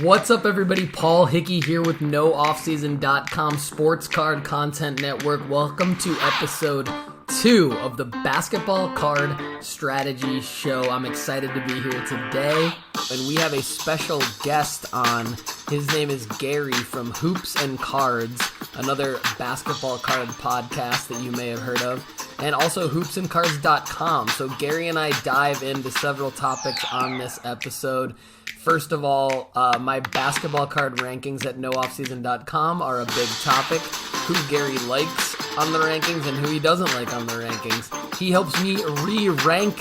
What's up, everybody? Paul Hickey here with NoOffseason.com Sports Card Content Network. Welcome to episode 2 of the Basketball Card Strategy Show. I'm excited to be here today, and we have a special guest on. His name is Gary from Hoops and Cards, another basketball card podcast that you may have heard of, and also hoopsandcards.com. So Gary and I dive into several topics on this episode. First of all, my basketball card rankings at nooffseason.com are a big topic. Who Gary likes on the rankings and who he doesn't like on the rankings. He helps me re-rank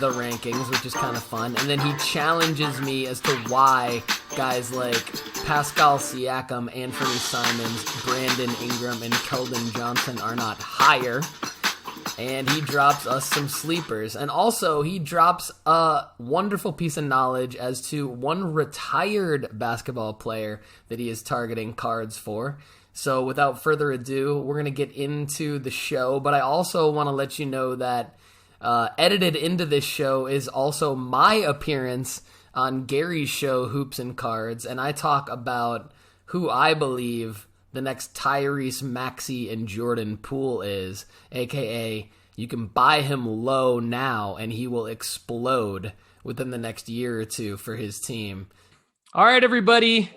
the rankings, which is kind of fun. And then he challenges me as to why guys like Pascal Siakam, Anthony Simons, Brandon Ingram, and Keldon Johnson are not higher. And he drops us some sleepers. And also, he drops a wonderful piece of knowledge as to one retired basketball player that he is targeting cards for. So without further ado, we're going to get into the show. But I also want to let you know that edited into this show is also my appearance on Gary's show, Hoops and Cards. And I talk about who I believe the next Tyrese Maxey and Jordan Poole is, aka you can buy him low now and he will explode within the next year or two for his team. All right, everybody.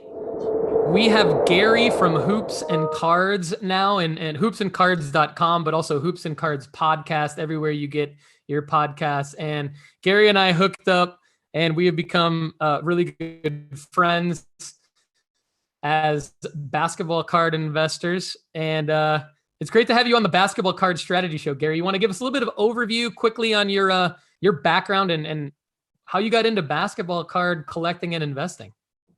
We have Gary from Hoops and Cards now and hoopsandcards.com, but also Hoops and Cards podcast, everywhere you get your podcasts. And Gary and I hooked up and we have become really good friends as basketball card investors. And it's great to have you on the Basketball Card Strategy Show, Gary. You want to give us a little bit of overview quickly on your background and how you got into basketball card collecting and investing?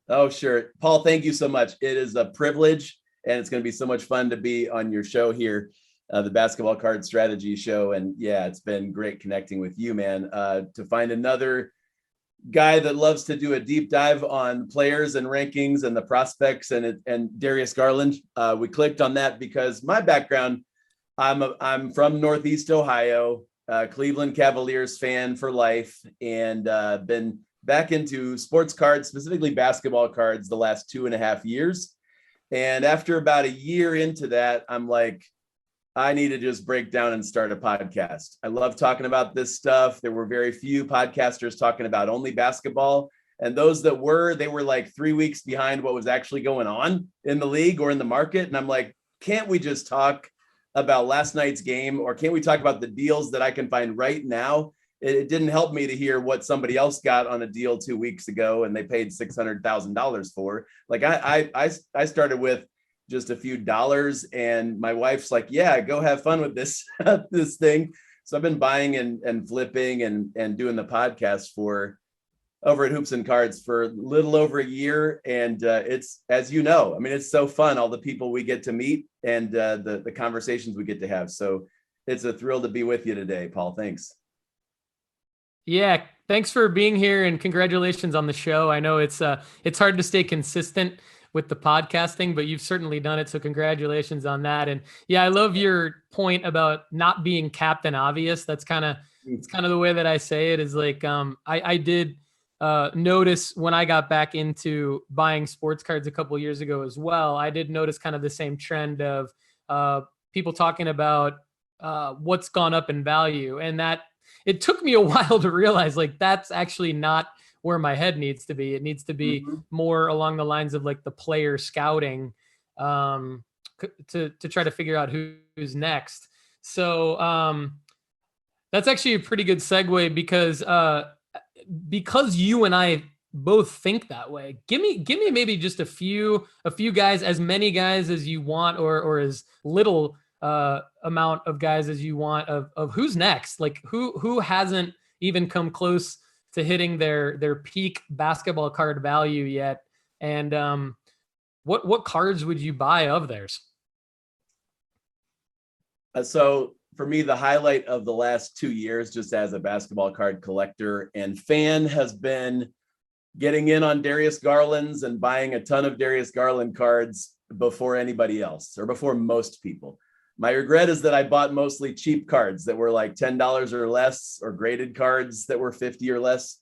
Oh, sure. Paul, thank you so much. It is a privilege, and it's going to be so much fun to be on your show here, the Basketball Card Strategy Show. And yeah, it's been great connecting with you, man, to find another guy that loves to do a deep dive on players and rankings and the prospects and Darius Garland. We clicked on that because my background, I'm from Northeast Ohio, Cleveland Cavaliers fan for life, and been back into sports cards, specifically basketball cards, the last 2.5 years. And after about a year into that, I'm like, I need to just break down and start a podcast. I love talking about this stuff. There were very few podcasters talking about only basketball. And those that were, they were like 3 weeks behind what was actually going on in the league or in the market. And I'm like, can't we just talk about last night's game? Or can't we talk about the deals that I can find right now? It didn't help me to hear what somebody else got on a deal 2 weeks ago and they paid $600,000 for. Like I started with just a few dollars, and my wife's like, yeah, go have fun with this this thing. So I've been buying and flipping and doing the podcast for over at Hoops and Cards for a little over a year. And it's, as you know, I mean, it's so fun, all the people we get to meet and the conversations we get to have. So it's a thrill to be with you today, Paul. Thanks. Yeah, thanks for being here and congratulations on the show. I know it's hard to stay consistent with the podcasting, but you've certainly done it. So congratulations on that. And yeah, I love your point about not being Captain Obvious. That's it's kind of the way that I say it is like, I did notice when I got back into buying sports cards a couple of years ago as well, I did notice kind of the same trend of people talking about what's gone up in value. And that it took me a while to realize like, that's actually not where my head needs to be. It needs to be more along the lines of like the player scouting to try to figure out who's next. So that's actually a pretty good segue because you and I both think that way. Give me maybe just a few guys, as many guys as you want, or as little amount of guys as you want of who's next, like who hasn't even come close to hitting their peak basketball card value yet. And what cards would you buy of theirs? So for me, the highlight of the last 2 years, just as a basketball card collector and fan, has been getting in on Darius Garland's and buying a ton of Darius Garland cards before anybody else, or before most people. My regret is that I bought mostly cheap cards that were like $10 or less, or graded cards that were $50 or less.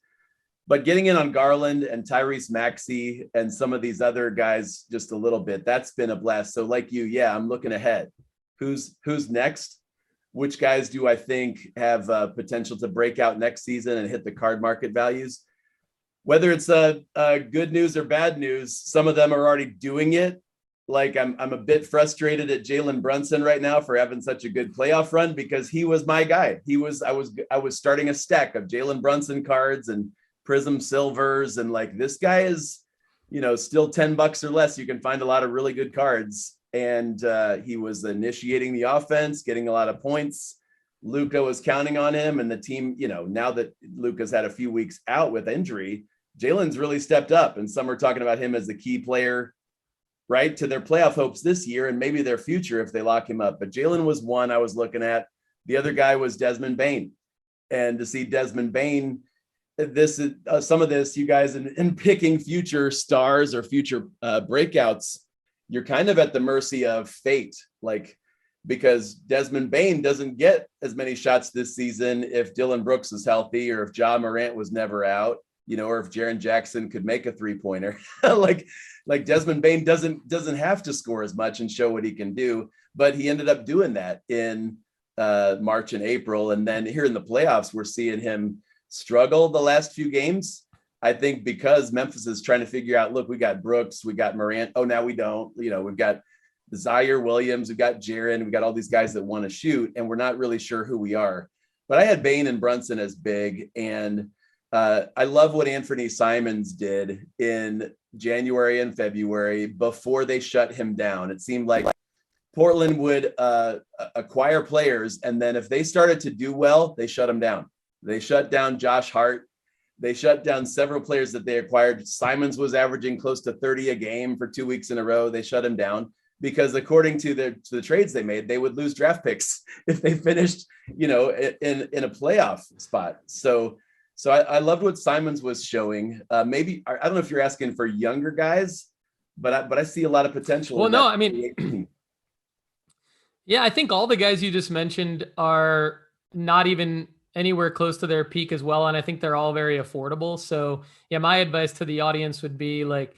But getting in on Garland and Tyrese Maxey and some of these other guys just a little bit, that's been a blast. So like you, yeah, I'm looking ahead. Who's next? Which guys do I think have potential to break out next season and hit the card market values? Whether it's good news or bad news, some of them are already doing it. Like I'm a bit frustrated at Jalen Brunson right now for having such a good playoff run because he was my guy. I was starting a stack of Jalen Brunson cards and Prism Silvers, and like this guy is, still $10 or less. You can find a lot of really good cards, and he was initiating the offense, getting a lot of points. Luka was counting on him, and the team, now that Luka's had a few weeks out with injury, Jalen's really stepped up, and some are talking about him as the key player, right, to their playoff hopes this year and maybe their future if they lock him up. But Jalen was one I was looking at. The other guy was Desmond Bane, and to see Desmond Bane, this is some of this, you guys, in picking future stars or future breakouts, you're kind of at the mercy of fate, like, because Desmond Bane doesn't get as many shots this season if Dylan Brooks is healthy, or if Ja Morant was never out, or if Jaren Jackson could make a 3-pointer. like Desmond Bane doesn't have to score as much and show what he can do, but he ended up doing that in March and April. And then here in the playoffs, we're seeing him struggle the last few games. I think because Memphis is trying to figure out, look, we got Brooks, we got Morant. Oh, now we don't, we've got Zaire Williams, we've got Jaren, we've got all these guys that want to shoot, and we're not really sure who we are. But I had Bane and Brunson as big, and I love what Anthony Simons did in January and February before they shut him down. It seemed like Portland would acquire players, and then if they started to do well, they shut them down. They shut down Josh Hart. They shut down several players that they acquired. Simons was averaging close to 30 a game for 2 weeks in a row. They shut him down because according to the trades they made, they would lose draft picks if they finished, in a playoff spot. So I loved what Simons was showing. Maybe, I don't know if you're asking for younger guys, but I see a lot of potential. Well, no, I mean, yeah, I think all the guys you just mentioned are not even anywhere close to their peak as well. And I think they're all very affordable. So yeah, my advice to the audience would be like,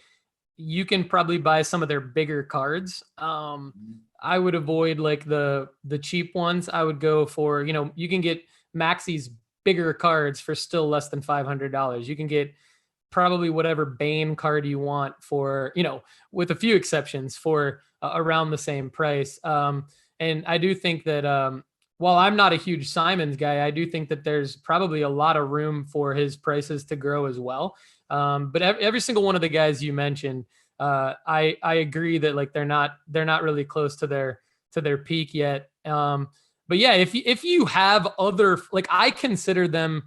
you can probably buy some of their bigger cards. I would avoid like the cheap ones. I would go for, you can get Maxey's bigger cards for still less than $500. You can get probably whatever Bane card you want for, with a few exceptions, for around the same price. And I do think that, while I'm not a huge Simons guy, I do think that there's probably a lot of room for his prices to grow as well. But every single one of the guys you mentioned, I agree that like they're not really close to their peak yet. But yeah, if you have other, like, I consider them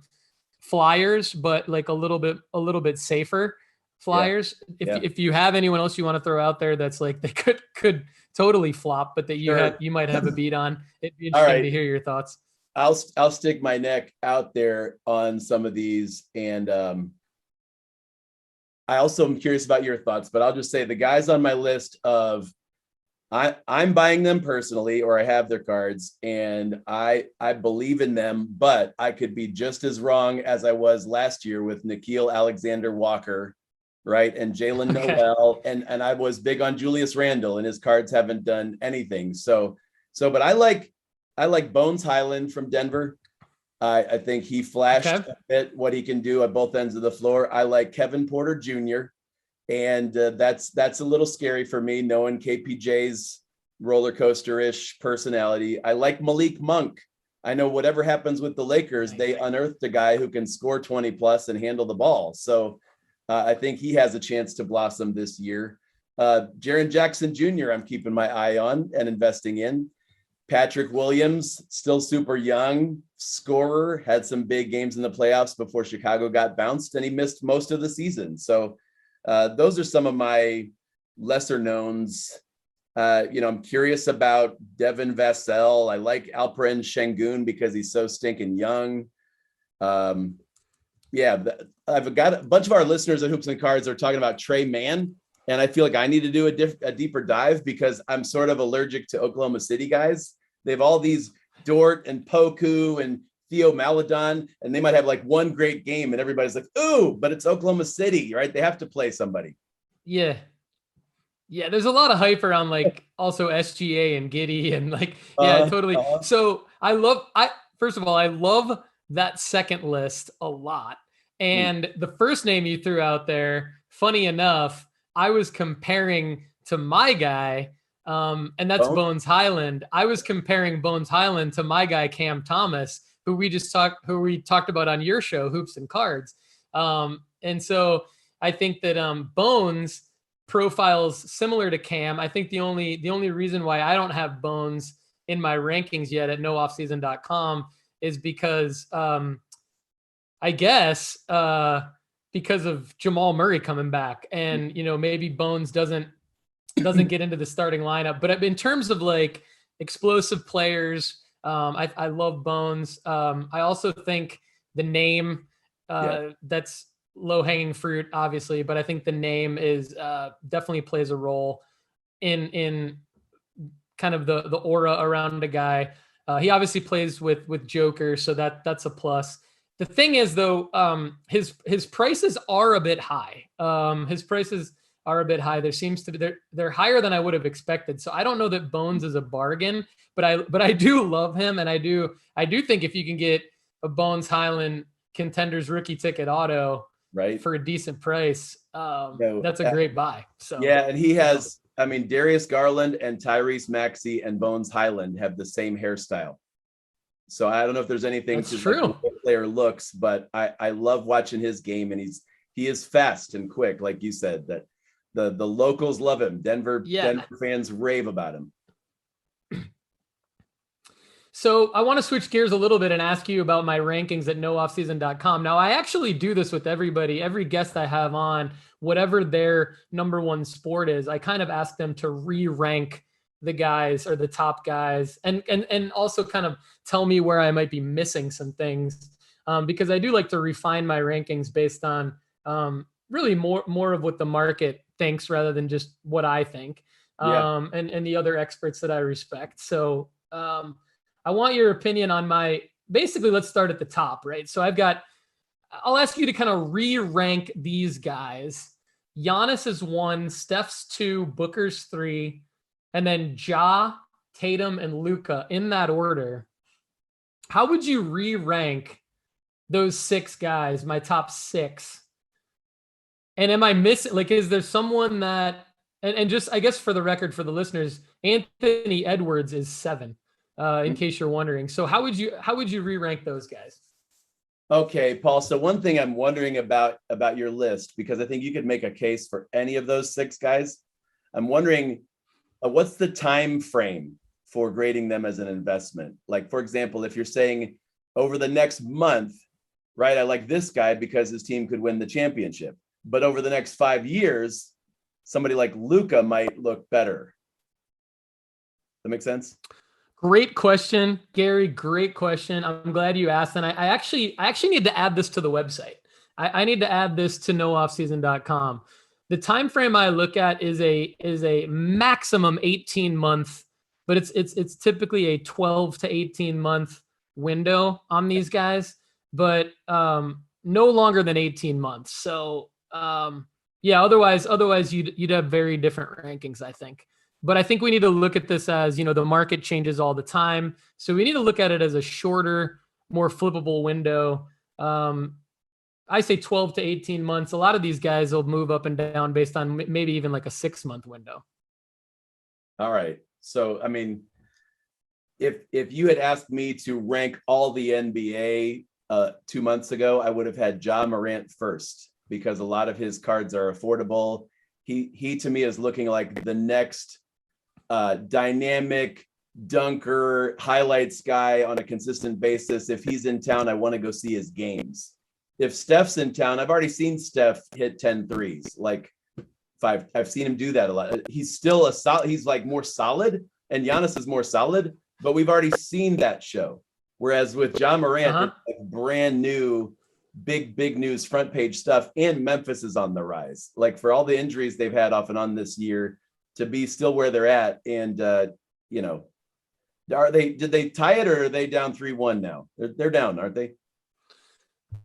flyers, but like a little bit safer flyers. Yeah. If you have anyone else you want to throw out there that's like they could totally flop, but that you might have a beat on, it'd be interesting to hear your thoughts. I'll stick my neck out there on some of these, and I also am curious about your thoughts. But I'll just say the guys on my list of I'm buying them personally, or I have their cards, and I believe in them, but I could be just as wrong as I was last year with Nickeil Alexander-Walker, right? And Jalen Noel, and I was big on Julius Randle, and his cards haven't done anything. But I like Bones Highland from Denver. I think he flashed a bit what he can do at both ends of the floor. I like Kevin Porter Jr., and that's a little scary for me, knowing KPJ's roller coaster-ish personality. I like Malik Monk. I know whatever happens with the Lakers, they unearthed a guy who can score 20 plus and handle the ball. So I think he has a chance to blossom this year. Jaren Jackson Jr., I'm keeping my eye on and investing in. Patrick Williams, still super young, scorer, had some big games in the playoffs before Chicago got bounced, and he missed most of the season. So those are some of my lesser knowns. I'm curious about Devin Vassell. I like Alperen Şengün because he's so stinking young. I've got a bunch of our listeners at Hoops and Cards are talking about Trey Mann, and I feel like I need to do a deeper dive because I'm sort of allergic to Oklahoma City guys. They have all these Dort and Poku and Theo Maledon, and they might have like one great game and everybody's like, ooh, but it's Oklahoma City, right? They have to play somebody. Yeah. Yeah, there's a lot of hype around like also SGA and Giddy and like, yeah, totally. So I first of all, I love that second list a lot. And the first name you threw out there, funny enough, I was comparing to my guy, and that's Bones Highland. I was comparing Bones Highland to my guy Cam Thomas, who we talked about on your show, Hoops and Cards. And so I think that Bones profiles similar to Cam. I think the only reason why I don't have Bones in my rankings yet at nooffseason.com is because I guess because of Jamal Murray coming back, and maybe Bones doesn't get into the starting lineup. But in terms of like explosive players, I love Bones. I also think the name that's low-hanging fruit, obviously, but I think the name is definitely plays a role in kind of the aura around a guy. He obviously plays with Joker, so that's a plus. The thing is, though, his prices are a bit high. His prices are a bit high. There seems to be they're higher than I would have expected. So I don't know that Bones is a bargain, but I do love him, and I do think if you can get a Bones Highland Contenders rookie ticket auto, right, for a decent price, that's a great buy. So yeah, and he has, I mean, Darius Garland and Tyrese Maxey and Bones Highland have the same hairstyle. So I don't know if there's anything that's to true. like the player looks, but I love watching his game, and he is fast and quick, like you said. That the locals love him. Denver fans rave about him. So I want to switch gears a little bit and ask you about my rankings at nooffseason.com. Now, I actually do this with everybody, every guest I have on, whatever their number one sport is. I kind of ask them to re-rank the guys or the top guys, and also kind of tell me where I might be missing some things, because I do like to refine my rankings based on really more of what the market thinks rather than just what I think, and the other experts that I respect. So I want your opinion on basically, let's start at the top, right? So I'll ask you to kind of re-rank these guys. Giannis is 1, Steph's 2, Booker's 3, and then Ja, Tatum, and Luka in that order. How would you re-rank those 6 guys, my top 6? And am I missing, like, is there someone that, and just, I guess for the record, for the listeners, Anthony Edwards is 7. In case you're wondering. So how would you re-rank those guys? Okay, Paul. So one thing I'm wondering about your list, because I think you could make a case for any of those 6 guys. I'm wondering what's the time frame for grading them as an investment? Like, for example, if you're saying over the next month, right, I like this guy because his team could win the championship. But over the next 5 years, somebody like Luka might look better. That make sense? Great question, Gary. Great question. I'm glad you asked. And I actually need to add this to the website. I need to add this to nooffseason.com. The time frame I look at is a maximum 18-month, but it's typically a 12 to 18-month window on these guys, but no longer than 18 months. So otherwise you'd have very different rankings, I think. But I think we need to look at this as, the market changes all the time. So we need to look at it as a shorter, more flippable window. I say 12 to 18 months. A lot of these guys will move up and down based on maybe even like a 6-month window. All right. So, I mean, if you had asked me to rank all the NBA 2 months ago, I would have had Ja Morant first, because a lot of his cards are affordable. He to me is looking like the next dynamic dunker, highlights guy on a consistent basis. If he's in town, I want to go see his games. If Steph's in town, I've already seen Steph hit 10 threes, like 5. I've seen him do that a lot. He's still he's like more solid, and Giannis is more solid, but we've already seen that show. Whereas with Ja Morant, it's like brand new, big news, front page stuff, and Memphis is on the rise. Like, for all the injuries they've had off and on this year, to be still where they're at, and Are they? Did they tie it, or are they down 3-1 now? They're down, aren't they?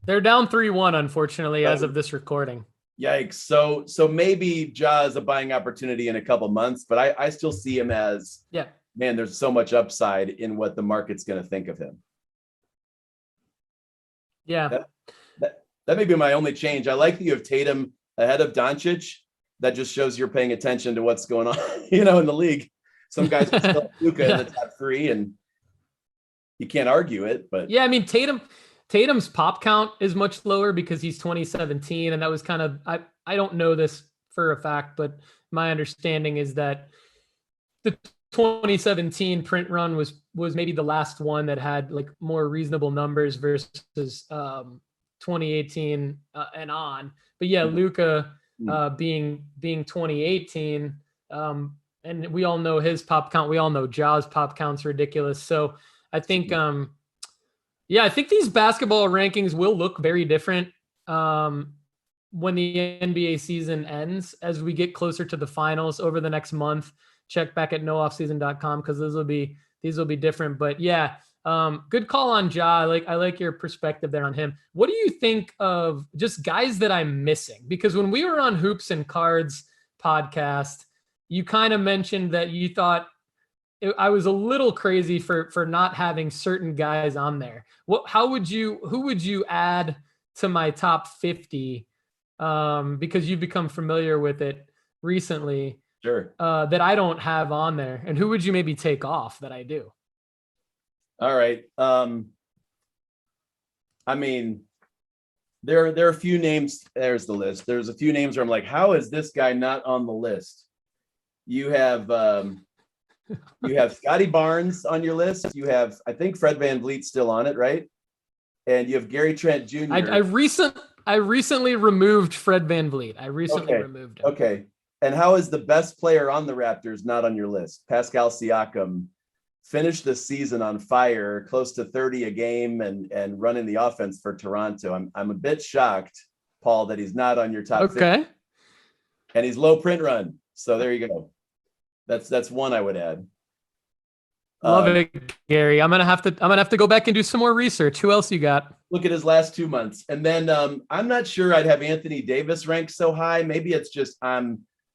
They're down 3-1, unfortunately, as Oh, of this recording. yikes! So maybe Ja is a buying opportunity in a couple months, but I still see him as, Yeah. man, there's so much upside in what the market's going to think of him. Yeah. That may be my only change. I like that you have Tatum ahead of Doncic. That just shows you're paying attention to what's going on, in the league. Some guys still have Luka in the top 3, and you can't argue it. But yeah, I mean, Tatum's pop count is much lower because he's 2017, and that was kind of, I don't know this for a fact, but my understanding is that the 2017 print run was maybe the last one that had like more reasonable numbers versus 2018 and on. But yeah, Luka being 2018, and we all know his pop count. We all know Ja's pop count's ridiculous. So I think, I think these basketball rankings will look very different when the NBA season ends, as we get closer to the finals over the next month. Check back at nooffseason.com because these will be different. But yeah, good call on Ja. I like your perspective there on him. What do you think of just guys that I'm missing? Because when we were on Hoops and Cards podcast, you kind of mentioned that you thought I was a little crazy for not having certain guys on there. Who would you add to my top 50? Because you've become familiar with it recently. Sure. That I don't have on there, and who would you maybe take off that I do? All right. I mean, there are a few names. There's the list. There's a few names where I'm like, how is this guy not on the list? You have Scotty Barnes on your list. You have, I think, Fred VanVleet still on it, right? And you have Gary Trent Jr. I recently removed Fred VanVleet. I recently removed him. Okay. And how is the best player on the Raptors not on your list? Pascal Siakam finished the season on fire, close to 30 a game and running the offense for Toronto. I'm a bit shocked, Paul, that he's not on your top 50. And he's low print run. So there you go. That's one I would add. Love it, Gary. I'm gonna have to go back and do some more research. Who else you got? Look at his last 2 months. And then I'm not sure I'd have Anthony Davis ranked so high. Maybe it's just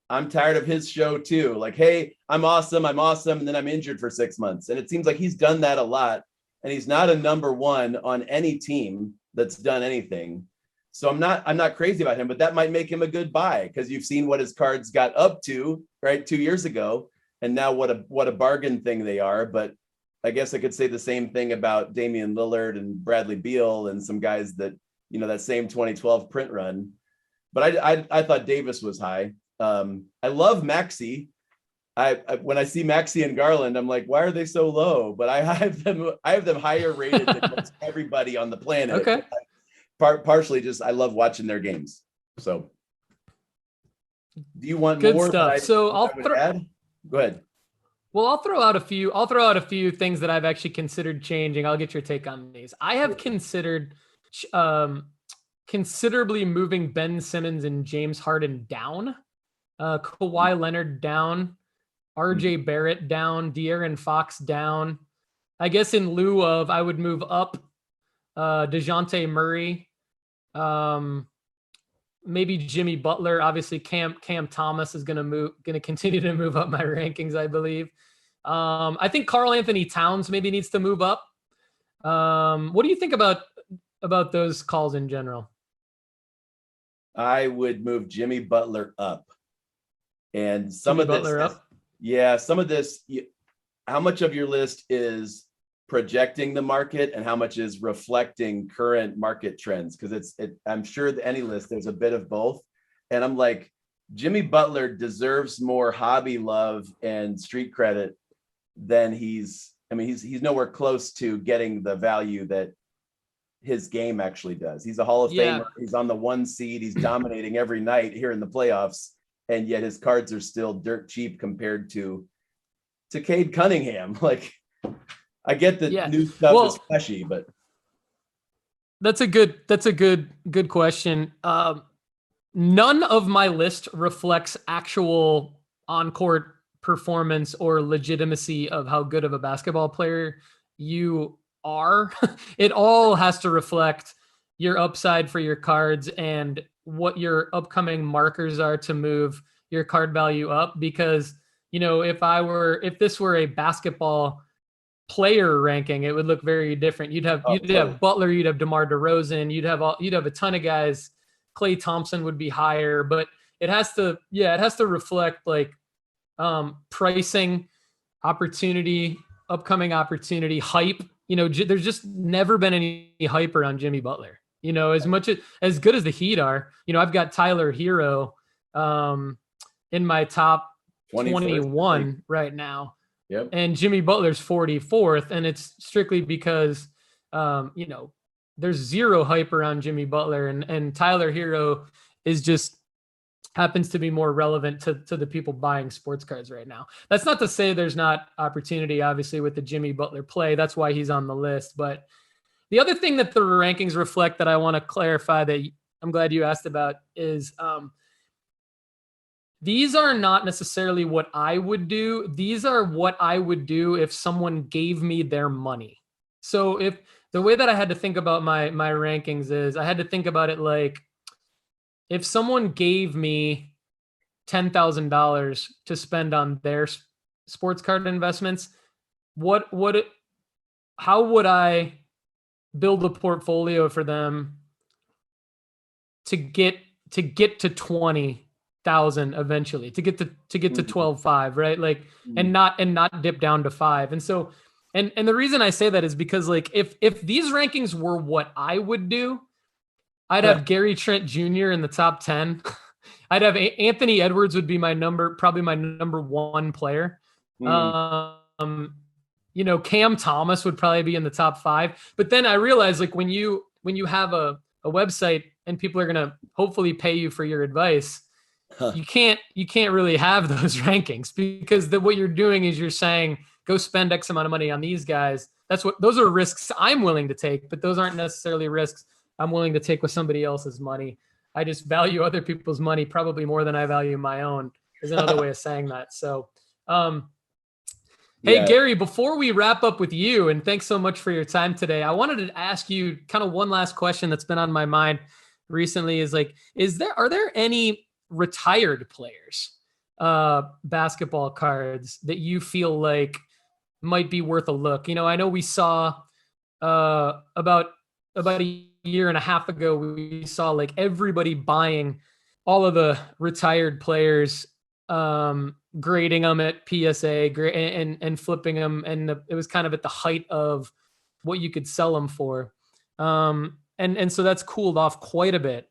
I'm tired of his show too. Like, hey, I'm awesome. And then I'm injured for 6 months. And it seems like he's done that a lot. And he's not a number one on any team that's done anything. So I'm not crazy about him, but that might make him a good buy because you've seen what his cards got up to, right, 2 years ago. And now what a bargain thing they are. But I guess I could say the same thing about Damian Lillard and Bradley Beal and some guys that, that same 2012 print run. But I thought Davis was high. I love Maxey. I when I see Maxey and Garland, I'm like, why are they so low? But I have them higher rated than everybody on the planet. Okay. Partially just I love watching their games. So do you want good more stuff? So I'll add? Go ahead. Well, I'll throw out a few things that I've actually considered changing. I'll get your take on these. I have considered considerably moving Ben Simmons and James Harden down. Kawhi Leonard down, RJ Barrett down, De'Aaron Fox down. I guess in lieu of, I would move up DeJounte Murray, maybe Jimmy Butler. Obviously, Cam Thomas is going to continue to move up my rankings, I believe. I think Karl Anthony Towns maybe needs to move up. What do you think about those calls in general? I would move Jimmy Butler up. And some of this, how much of your list is projecting the market and how much is reflecting current market trends? Because I'm sure that any list, there's a bit of both. And I'm like, Jimmy Butler deserves more hobby love and street credit than he's nowhere close to getting the value that his game actually does. He's a Hall of Famer. He's on the 1 seed. He's dominating every night here in the playoffs. And yet his cards are still dirt cheap compared to Cade Cunningham. Like, I get that new stuff is flashy, but that's a good question. None of my list reflects actual on-court performance or legitimacy of how good of a basketball player you are. It all has to reflect your upside for your cards and what your upcoming markers are to move your card value up. Because, if this were a basketball player ranking, it would look very different. You'd have Butler, you'd have DeMar DeRozan, you'd have a ton of guys. Klay Thompson would be higher, but it has to reflect like pricing, opportunity, upcoming opportunity, hype. There's just never been any hype around Jimmy Butler. As good as the Heat are, I've got Tyler Hero in my top 21 right now. Yep. And Jimmy Butler's 44th, and it's strictly because there's zero hype around Jimmy Butler, and Tyler Hero happens to be more relevant to the people buying sports cards right now. That's not to say there's not opportunity, obviously, with the Jimmy Butler play. That's why he's on the list. But the other thing that the rankings reflect that I want to clarify that I'm glad you asked about is these are not necessarily what I would do. These are what I would do if someone gave me their money. So if the way that I had to think about my rankings is I had to think about it like, if someone gave me $10,000 to spend on their sports card investments, how would I build a portfolio for them to get to 20,000 eventually, to get to 12.5, right? Like, and not dip down to 5. And so, and the reason I say that is because like, if these rankings were what I would do, I'd have Gary Trent Jr. in the top 10. I'd have Anthony Edwards would be probably my number one player. Cam Thomas would probably be in the top 5. But then I realized like when you have a website and people are going to hopefully pay you for your advice, you can't really have those rankings, because what you're doing is you're saying, go spend X amount of money on these guys. Those are risks I'm willing to take, but those aren't necessarily risks I'm willing to take with somebody else's money. I just value other people's money probably more than I value my own, is another way of saying that. So, hey, Gary, before we wrap up with you, and thanks so much for your time today, I wanted to ask you kind of one last question that's been on my mind recently is like, are there any retired players, basketball cards that you feel like might be worth a look? I know we saw about a year and a half ago, we saw like everybody buying all of the retired players, grading them at PSA and flipping them. And it was kind of at the height of what you could sell them for. And so that's cooled off quite a bit.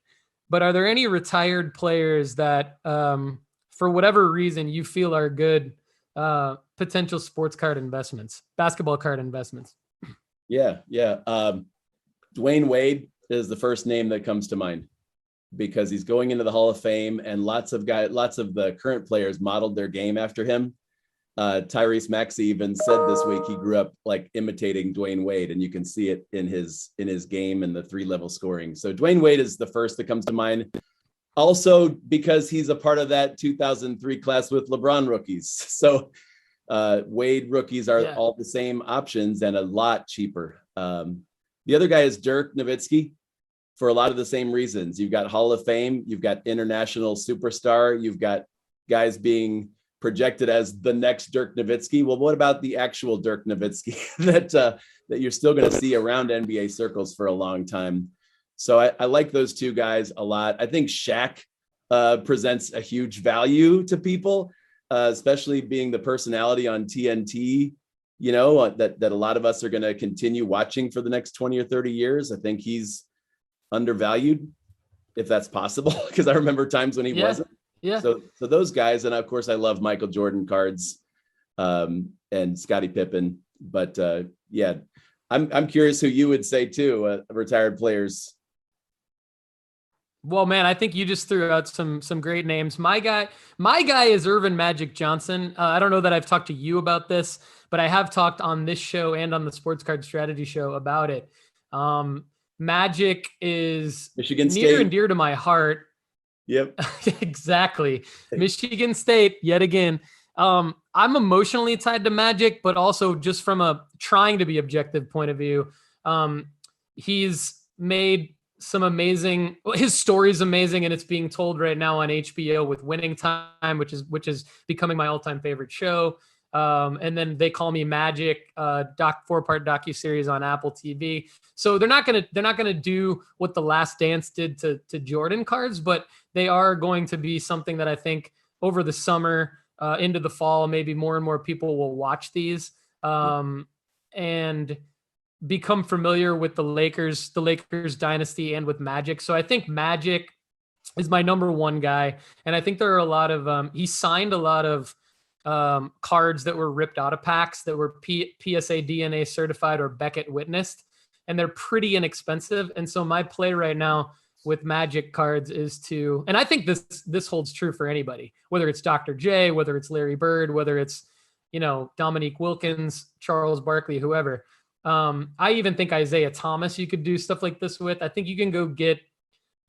But are there any retired players that, for whatever reason, you feel are good potential sports card investments, basketball card investments? Yeah. Dwyane Wade is the first name that comes to mind, because he's going into the Hall of Fame, and lots of the current players modeled their game after him. Tyrese Maxey even said this week he grew up like imitating Dwyane Wade, and you can see it in his game and the 3-level scoring. So Dwyane Wade is the first that comes to mind. Also, because he's a part of that 2003 class with LeBron rookies. So Wade rookies are all the same options and a lot cheaper. The other guy is Dirk Nowitzki, for a lot of the same reasons. You've got Hall of Fame, you've got international superstar, you've got guys being projected as the next Dirk Nowitzki. Well, what about the actual Dirk Nowitzki that you're still going to see around NBA circles for a long time? So I like those two guys a lot. I think Shaq presents a huge value to people, especially being the personality on TNT, that a lot of us are going to continue watching for the next 20 or 30 years. I think he's undervalued, if that's possible, because I remember times when he wasn't. Yeah. So those guys, and of course I love Michael Jordan cards, and Scottie Pippen. But I'm curious who you would say too, retired players. Well, man, I think you just threw out some great names. My guy is Earvin Magic Johnson. I don't know that I've talked to you about this, but I have talked on this show and on the Sports Card Strategy show about it. Magic is Michigan State, near and dear to my heart. Yep. Exactly. Michigan State, yet again. I'm emotionally tied to Magic, but also just from a trying to be objective point of view. He's made some amazing, his story's amazing, and it's being told right now on HBO with Winning Time, which is becoming my all-time favorite show. And then They Call Me Magic, 4-part docuseries on Apple TV. So they're not gonna do what The Last Dance did to Jordan cards, but they are going to be something that I think over the summer, into the fall, maybe more and more people will watch these and become familiar with the Lakers dynasty and with Magic. So I think Magic is my number one guy. And I think there are a lot of, he signed a lot of cards that were ripped out of packs that were PSA DNA certified or Beckett witnessed, and they're pretty inexpensive. And so my play right now with Magic cards is to, and I think this holds true for anybody, whether it's Dr. J, whether it's Larry Bird, whether it's, Dominique Wilkins, Charles Barkley, whoever. I even think Isaiah Thomas, you could do stuff like this with. I think you can go get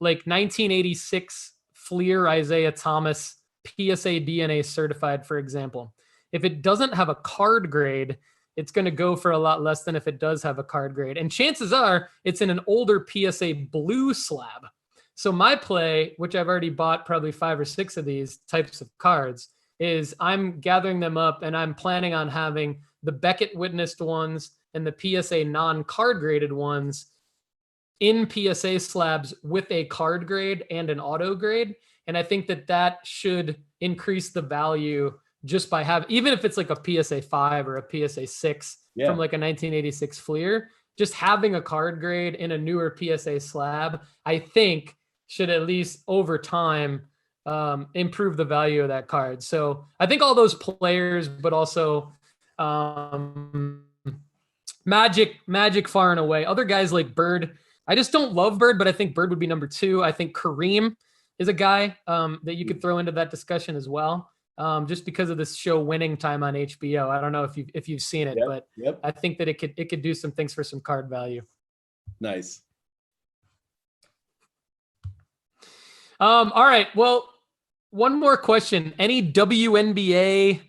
like 1986 Fleer Isaiah Thomas PSA DNA certified, for example. If it doesn't have a card grade, it's going to go for a lot less than if it does have a card grade. And chances are it's in an older PSA blue slab. So my play, which I've already bought probably 5 or 6 of these types of cards, is I'm gathering them up and I'm planning on having the Beckett witnessed ones and the PSA non-card graded ones in PSA slabs with a card grade and an auto grade. And I think that should increase the value just by having, even if it's like a PSA 5 or a PSA 6 from like a 1986 Fleer, just having a card grade in a newer PSA slab, I think should at least over time improve the value of that card. So I think all those players, but also Magic far and away. Other guys like Bird, I just don't love Bird, but I think Bird would be number 2. I think Kareem is a guy that you could throw into that discussion as well. Just because of this show Winning Time on HBO. I don't know if you've seen it, but I think that it could do some things for some card value. Nice. All right. Well, one more question. Any WNBA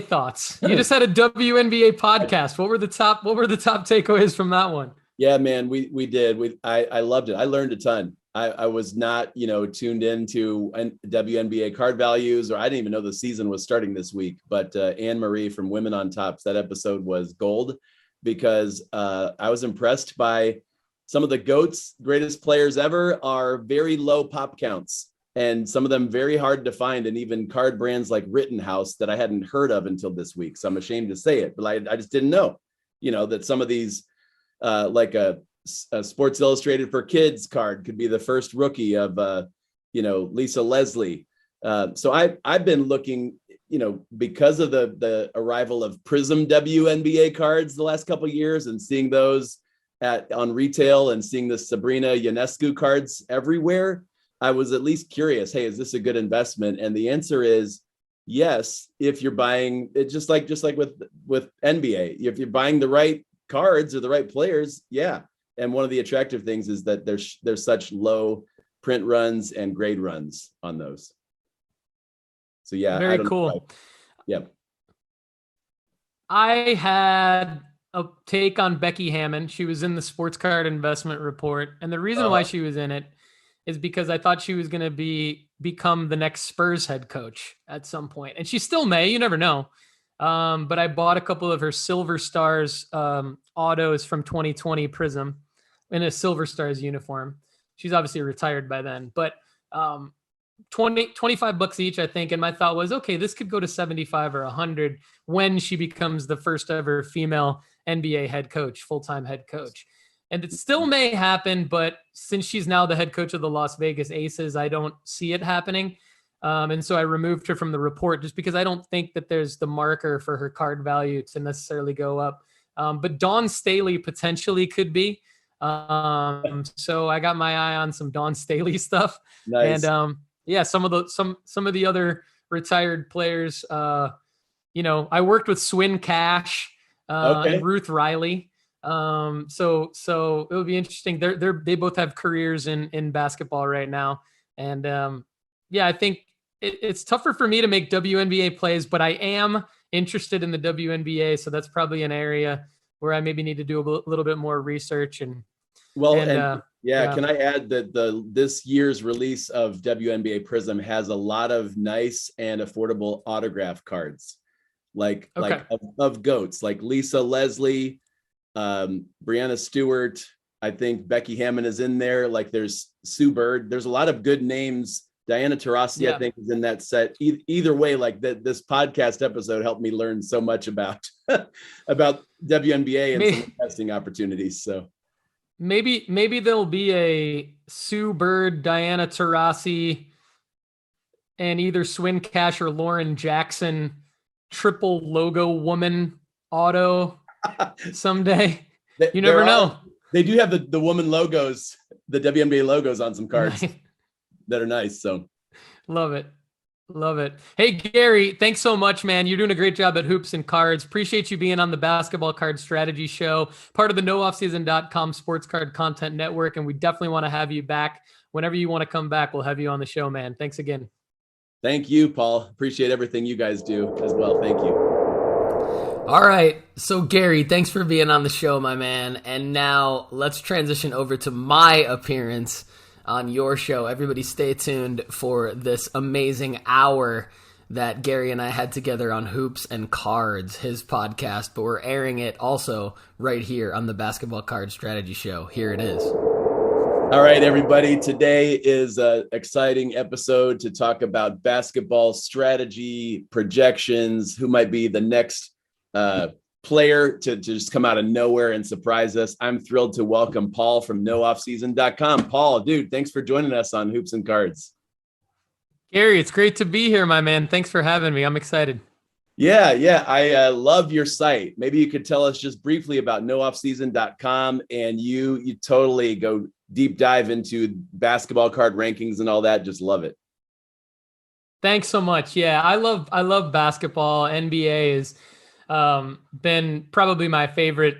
thoughts? You just had a WNBA podcast. What were the top takeaways from that one? Yeah, man, we did. I loved it. I learned a ton. I was not, tuned into WNBA card values, or I didn't even know the season was starting this week. But Anne Marie from Women on Tops, that episode was gold because I was impressed by some of the GOAT's greatest players ever are very low pop counts, and some of them very hard to find, and even card brands like Rittenhouse that I hadn't heard of until this week. So I'm ashamed to say it, but I just didn't know, that some of these like a Sports Illustrated for Kids card could be the first rookie of, Lisa Leslie. So I've been looking, because of the arrival of Prism WNBA cards the last couple of years and seeing those on retail and seeing the Sabrina Ionescu cards everywhere, I was at least curious, hey, is this a good investment? And the answer is yes, if you're buying it, just like with NBA, if you're buying the right cards or the right players, yeah. And one of the attractive things is that there's such low print runs and grade runs on those. So yeah, very cool. Yep. I had a take on Becky Hammond. She was in the Sports Card Investment Report, and the reason why she was in it is because I thought she was going to become the next Spurs head coach at some point, and she still may. You never know. But I bought a couple of her Silver Stars autos from 2020 Prism in a Silver Stars uniform. She's obviously retired by then, but $25 each, I think. And my thought was, okay, this could go to 75 or 100 when she becomes the first ever female NBA head coach, full-time head coach. And it still may happen, but since she's now the head coach of the Las Vegas Aces, I don't see it happening. And so I removed her from the report just because I don't think that there's the marker for her card value to necessarily go up. But Dawn Staley potentially could be. So I got my eye on some Dawn Staley stuff. Nice. And some of the other retired players, I worked with Swin Cash and Ruth Riley. So it would be interesting. They both have careers in basketball right now. And I think it's tougher for me to make WNBA plays, but I am interested in the WNBA. So that's probably an area where I maybe need to do a little bit more research and yeah. Can I add that this year's release of WNBA Prism has a lot of nice and affordable autograph cards, like of GOATs, like Lisa Leslie, Brianna Stewart. I think Becky Hammond is in there. Like there's Sue Bird. There's a lot of good names. Diana Taurasi, I think, is in that set. Either way, like this podcast episode helped me learn so much about about WNBA and some investing opportunities. So maybe there'll be a Sue Bird, Diana Taurasi, and either Swin Cash or Lauren Jackson triple logo woman auto someday. You never know. They do have the woman logos, the WNBA logos on some cards that are nice. So love it. Hey, Gary, thanks so much, man. You're doing a great job at Hoops and Cards. Appreciate you being on the Basketball Card Strategy Show, part of the NoOffSeason.com Sports Card Content Network. And we definitely want to have you back. Whenever you want to come back, we'll have you on the show, man. Thanks again. Thank you, Paul. Appreciate everything you guys do as well. Thank you. All right. So, Gary, thanks for being on the show, my man. And now let's transition over to my appearance on your show. Everybody stay tuned for this amazing hour that Gary and I had together on Hoops and Cards, his podcast, but we're airing it also right here on the Basketball Card Strategy Show. Here it is. All right, everybody. Today is an exciting episode to talk about basketball strategy, projections, who might be the next player to just come out of nowhere and surprise us. I'm thrilled to welcome Paul from NoOffSeason.com. Paul, dude, thanks for joining us on Hoops and Cards. Gary, it's great to be here, my man. Thanks for having me. I'm excited. Yeah. I love your site. Maybe you could tell us just briefly about NoOffSeason.com, and you totally go deep dive into basketball card rankings and all that. Just love it. Thanks so much. Yeah, I love basketball. NBA is been probably my favorite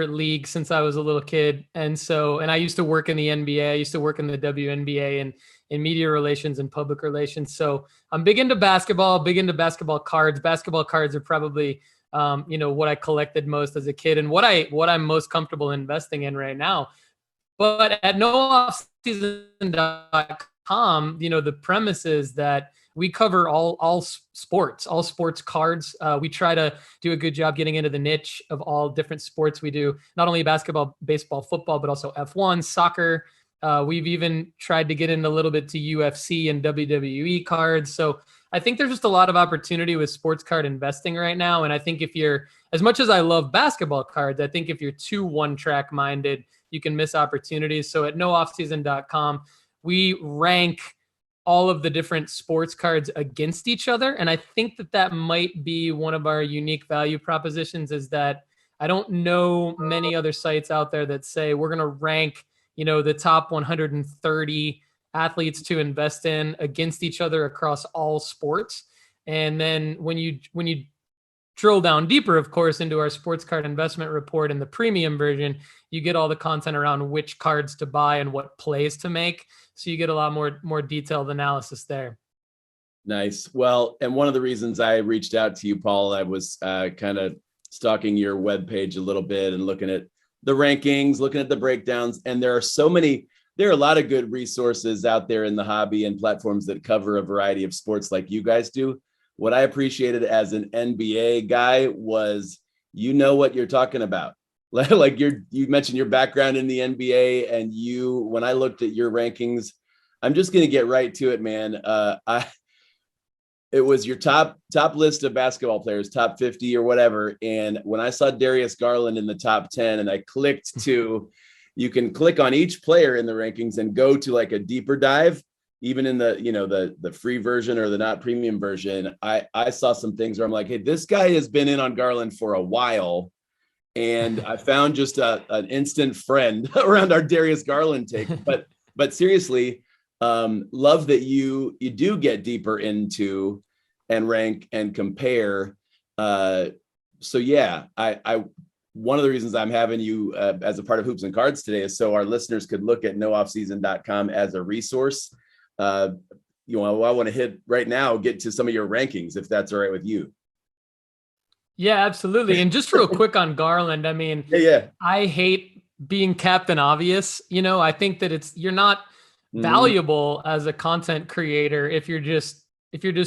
league since I was a little kid. And I used to work in the NBA. I used to work in the WNBA and in media relations and public relations. So I'm big into basketball, big into basketball cards. Basketball cards are probably, what I collected most as a kid and what I'm most comfortable investing in right now. But at NoOffSeason.com, the premise is that we cover all sports cards. We try to do a good job getting into the niche of all different sports. We do not only basketball, baseball, football, but also F1, soccer. We've even tried to get in a little bit to UFC and WWE cards. So I think there's just a lot of opportunity with sports card investing right now. And I think if you're, as much as I love basketball cards, I think if you're too one-track minded, you can miss opportunities. So at NoOffSeason.com, we rank all of the different sports cards against each other. And I think that might be one of our unique value propositions, is that I don't know many other sites out there that say we're going to rank, the top 130 athletes to invest in against each other across all sports. And then when you drill down deeper, of course, into our sports card investment report and the premium version, you get all the content around which cards to buy and what plays to make. So you get a lot more detailed analysis there. Nice. Well, and one of the reasons I reached out to you, Paul, I was kind of stalking your webpage a little bit and looking at the rankings, looking at the breakdowns. And there are a lot of good resources out there in the hobby and platforms that cover a variety of sports like you guys do. What I appreciated as an NBA guy was, what you're talking about. Like you mentioned your background in the NBA, and when I looked at your rankings, I'm just going to get right to it, man. It was your top list of basketball players, top 50 or whatever. And when I saw Darius Garland in the top 10, and I clicked to, you can click on each player in the rankings and go to like a deeper dive, even in the free version or the not premium version. I saw some things where I'm like, hey, this guy has been in on Garland for a while. And I found just an instant friend around our Darius Garland take. But seriously, love that you do get deeper into and rank and compare. So yeah, I one of the reasons I'm having you as a part of Hoops and Cards today is so our listeners could look at NoOffSeason.com as a resource. I want to hit right now, get to some of your rankings, if that's all right with you. Yeah, absolutely. And just real quick on Garland, I mean, Yeah. I hate being Captain Obvious. I think that you're not Mhm. valuable as a content creator if you're just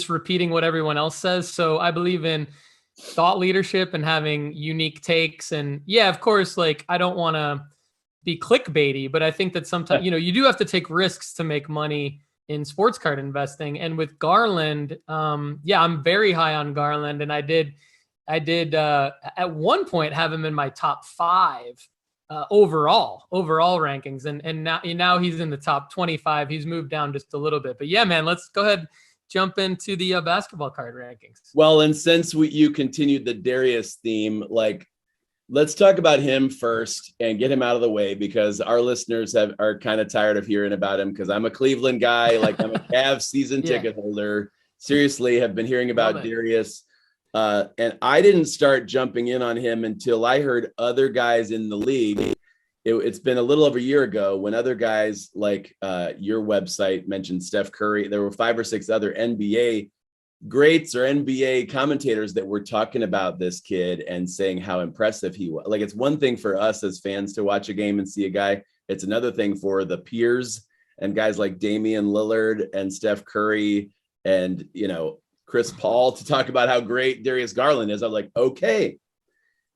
repeating what everyone else says. So I believe in thought leadership and having unique takes. And yeah, of course, like I don't want to be clickbaity, but I think that sometimes, you do have to take risks to make money in sports card investing. And with Garland, yeah, I'm very high on Garland. And I did at one point have him in my top 5 overall rankings, and now he's in the top 25. He's moved down just a little bit, but yeah, man, let's go ahead jump into the basketball card rankings. Well, and since you continued the Darius theme, like let's talk about him first and get him out of the way, because our listeners are kind of tired of hearing about him, because I'm a Cleveland guy, like I'm a Cavs season Yeah. ticket holder. Seriously, have been hearing about Darius. And I didn't start jumping in on him until I heard other guys in the league. It's been a little over a year ago when other guys like your website mentioned Steph Curry. There were 5 or 6 other NBA greats or NBA commentators that were talking about this kid and saying how impressive he was. Like, it's one thing for us as fans to watch a game and see a guy. It's another thing for the peers and guys like Damian Lillard and Steph Curry and, Chris Paul to talk about how great Darius Garland is. I'm like, okay,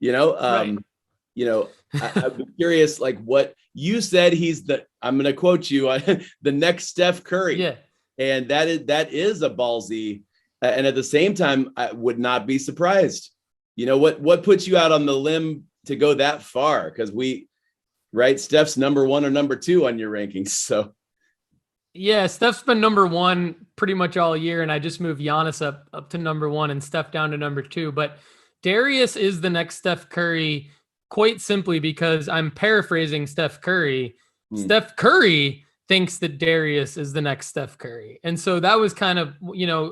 Right. I'm curious, like what you said, I'm going to quote you, the next Steph Curry. Yeah. And that is a ballsy, and at the same time, I would not be surprised. What puts you out on the limb to go that far? Because Steph's number 1 or number 2 on your rankings. So Yeah, Steph's been number 1 pretty much all year, and I just moved Giannis up to number 1 and Steph down to number 2. But Darius is the next Steph Curry, quite simply because I'm paraphrasing Steph Curry. Steph Curry thinks that Darius is the next Steph Curry. And so that was kind of,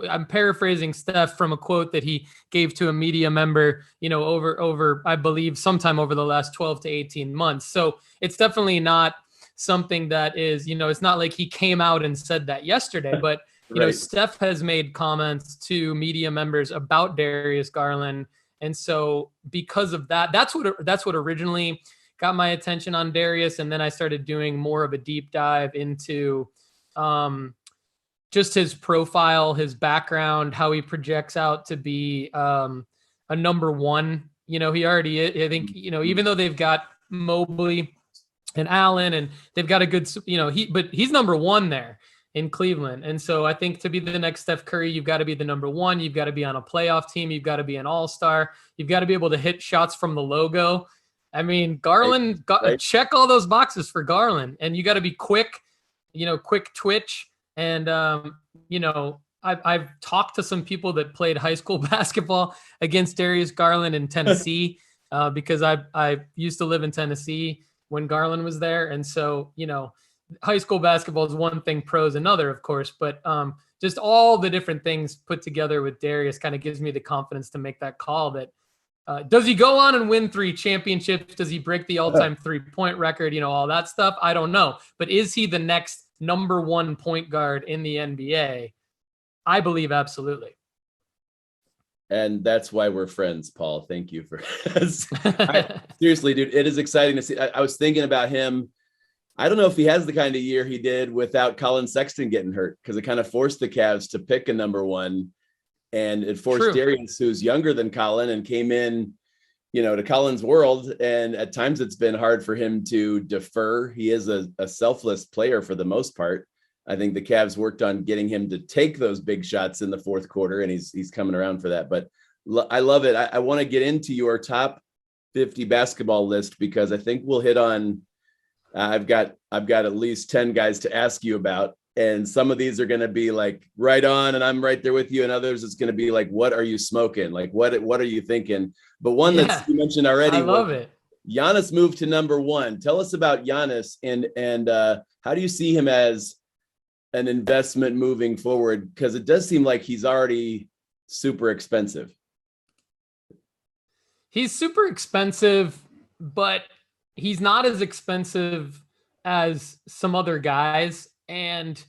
I'm paraphrasing Steph from a quote that he gave to a media member, over, I believe, sometime over the last 12 to 18 months. So it's definitely not something that is, it's not like he came out and said that yesterday, but right. Steph has made comments to media members about Darius Garland. And so because of that, that's what originally got my attention on Darius. And then I started doing more of a deep dive into just his profile, his background, how he projects out to be a number 1. He already is, I think, even though they've got Mobley and Allen, and they've got a good, but he's number 1 there in Cleveland. And so I think to be the next Steph Curry, you've got to be the number 1. You've got to be on a playoff team. You've got to be an all-star. You've got to be able to hit shots from the logo. I mean, Garland check all those boxes for Garland, and you got to be quick, quick twitch. And, I've talked to some people that played high school basketball against Darius Garland in Tennessee because I used to live in Tennessee when Garland was there. And so, high school basketball is one thing, pros another, of course, but just all the different things put together with Darius kind of gives me the confidence to make that call that does he go on and win 3 championships? Does he break the all-time 3-point record? All that stuff. I don't know. But is he the next number 1 point guard in the NBA? I believe absolutely. And that's why we're friends, Paul. Thank you for seriously, dude. It is exciting to see. I was thinking about him. I don't know if he has the kind of year he did without Colin Sexton getting hurt, because it kind of forced the Cavs to pick a number 1. And it forced Darius, who's younger than Colin and came in, to Colin's world. And at times it's been hard for him to defer. He is a selfless player for the most part. I think the Cavs worked on getting him to take those big shots in the fourth quarter, and he's coming around for that. But I love it. I want to get into your top 50 basketball list, because I think we'll hit on, I've got at least 10 guys to ask you about. And some of these are going to be like right on, and I'm right there with you. And others, it's going to be like, what are you smoking? Like, what are you thinking? But one that you mentioned already, I love it. Giannis moved to number 1. Tell us about Giannis, and how do you see him as an investment moving forward? Because it does seem like he's already super expensive. He's super expensive, but he's not as expensive as some other guys. And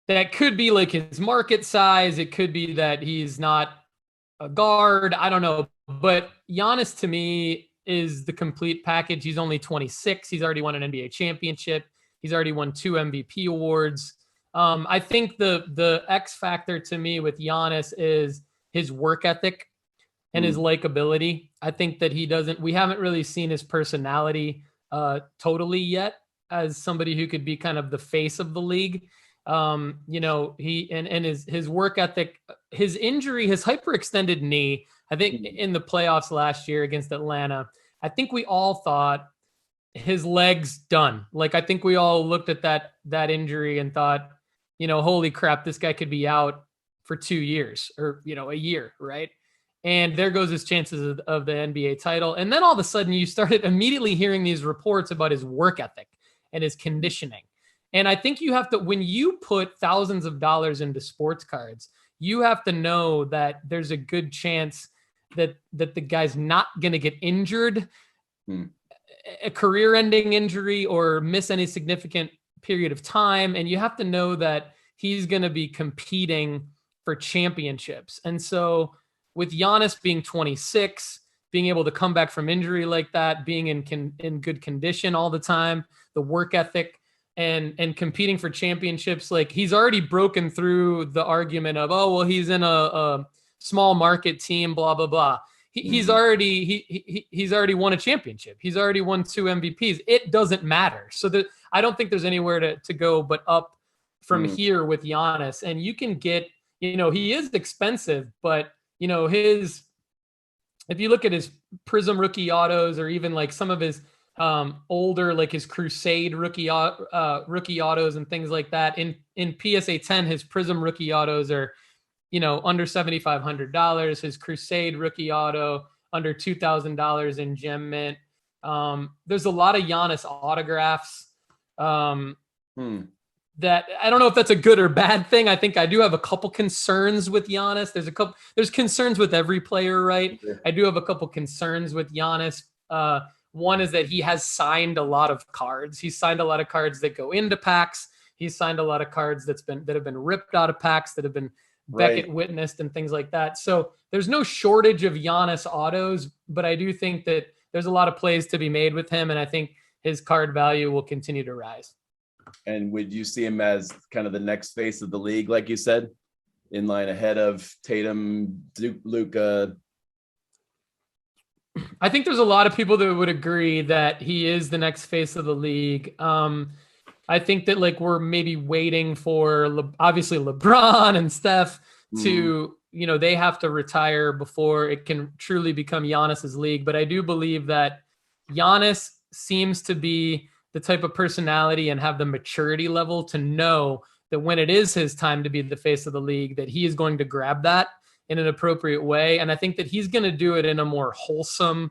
that could be like his market size. It could be that he's not a guard. I don't know. But Giannis to me is the complete package. He's only 26. He's already won an NBA championship. He's already won 2 MVP awards. I think the X factor to me with Giannis is his work ethic and his likability. I think that we haven't really seen his personality totally yet as somebody who could be kind of the face of the league. His work ethic, his injury, his hyperextended knee, I think in the playoffs last year against Atlanta, I think we all thought his leg's done. Like, I think we all looked at that injury and thought, holy crap, this guy could be out for 2 years or, a year. Right. And there goes his chances of the NBA title. And then all of a sudden you started immediately hearing these reports about his work ethic and his conditioning. And I think you have to, when you put thousands of dollars into sports cards, you have to know that there's a good chance that the guy's not going to get injured, a career-ending injury, or miss any significant period of time. And you have to know that he's going to be competing for championships. And so with Giannis being 26, being able to come back from injury like that, being in good condition all the time, the work ethic, and competing for championships, like, he's already broken through the argument of, oh, well, he's in a small market team, blah, blah, blah. He's already won a championship. He's already won 2 MVPs. It doesn't matter. So I don't think there's anywhere to go but up from here with Giannis. And you can get, he is expensive, but if you look at his Prism rookie autos, or even like some of his older, like his Crusade rookie autos and things like that, in PSA 10, his Prism rookie autos are, under $7,500. His Crusade rookie auto under $2,000 in Gem Mint. There's a lot of Giannis autographs that I don't know if that's a good or bad thing. I think I do have a couple concerns with Giannis. There's concerns with every player, right? Yeah. I do have a couple concerns with Giannis. One is that he has signed a lot of cards. He's signed a lot of cards that go into packs. He's signed a lot of cards that have been ripped out of packs, that have been Beckett witnessed and things like that. So there's no shortage of Giannis autos, but I do think that there's a lot of plays to be made with him, and I think his card value will continue to rise. And would you see him as kind of the next face of the league, like you said, in line ahead of Tatum, Luka? I think there's a lot of people that would agree that he is the next face of the league. I think that, like, we're maybe waiting for obviously LeBron and Steph to, they have to retire before it can truly become Giannis's league. But I do believe that Giannis seems to be the type of personality and have the maturity level to know that when it is his time to be the face of the league, that he is going to grab that in an appropriate way. And I think that he's going to do it in a more wholesome,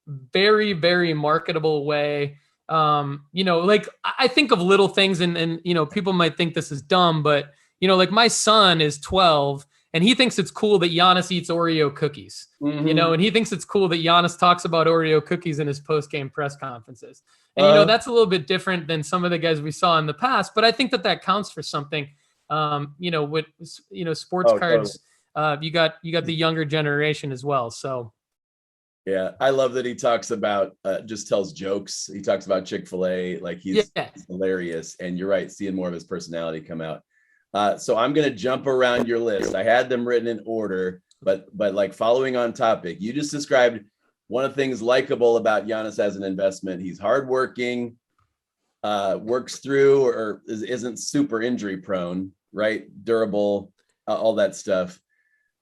very, very marketable way. Like, I think of little things and people might think this is dumb, but, like, my son is 12 and he thinks it's cool that Giannis eats Oreo cookies, and he thinks it's cool that Giannis talks about Oreo cookies in his post-game press conferences. And, that's a little bit different than some of the guys we saw in the past, but I think that counts for something. With, sports cards, totally. You got the younger generation as well. So. Yeah. I love that he talks about, just tells jokes. He talks about Chick-fil-A, like he's hilarious. And you're right, seeing more of his personality come out. So I'm going to jump around your list. I had them written in order, but like following on topic, you just described one of the things likable about Giannis as an investment. He's hardworking, works through or isn't super injury prone, right? Durable, all that stuff.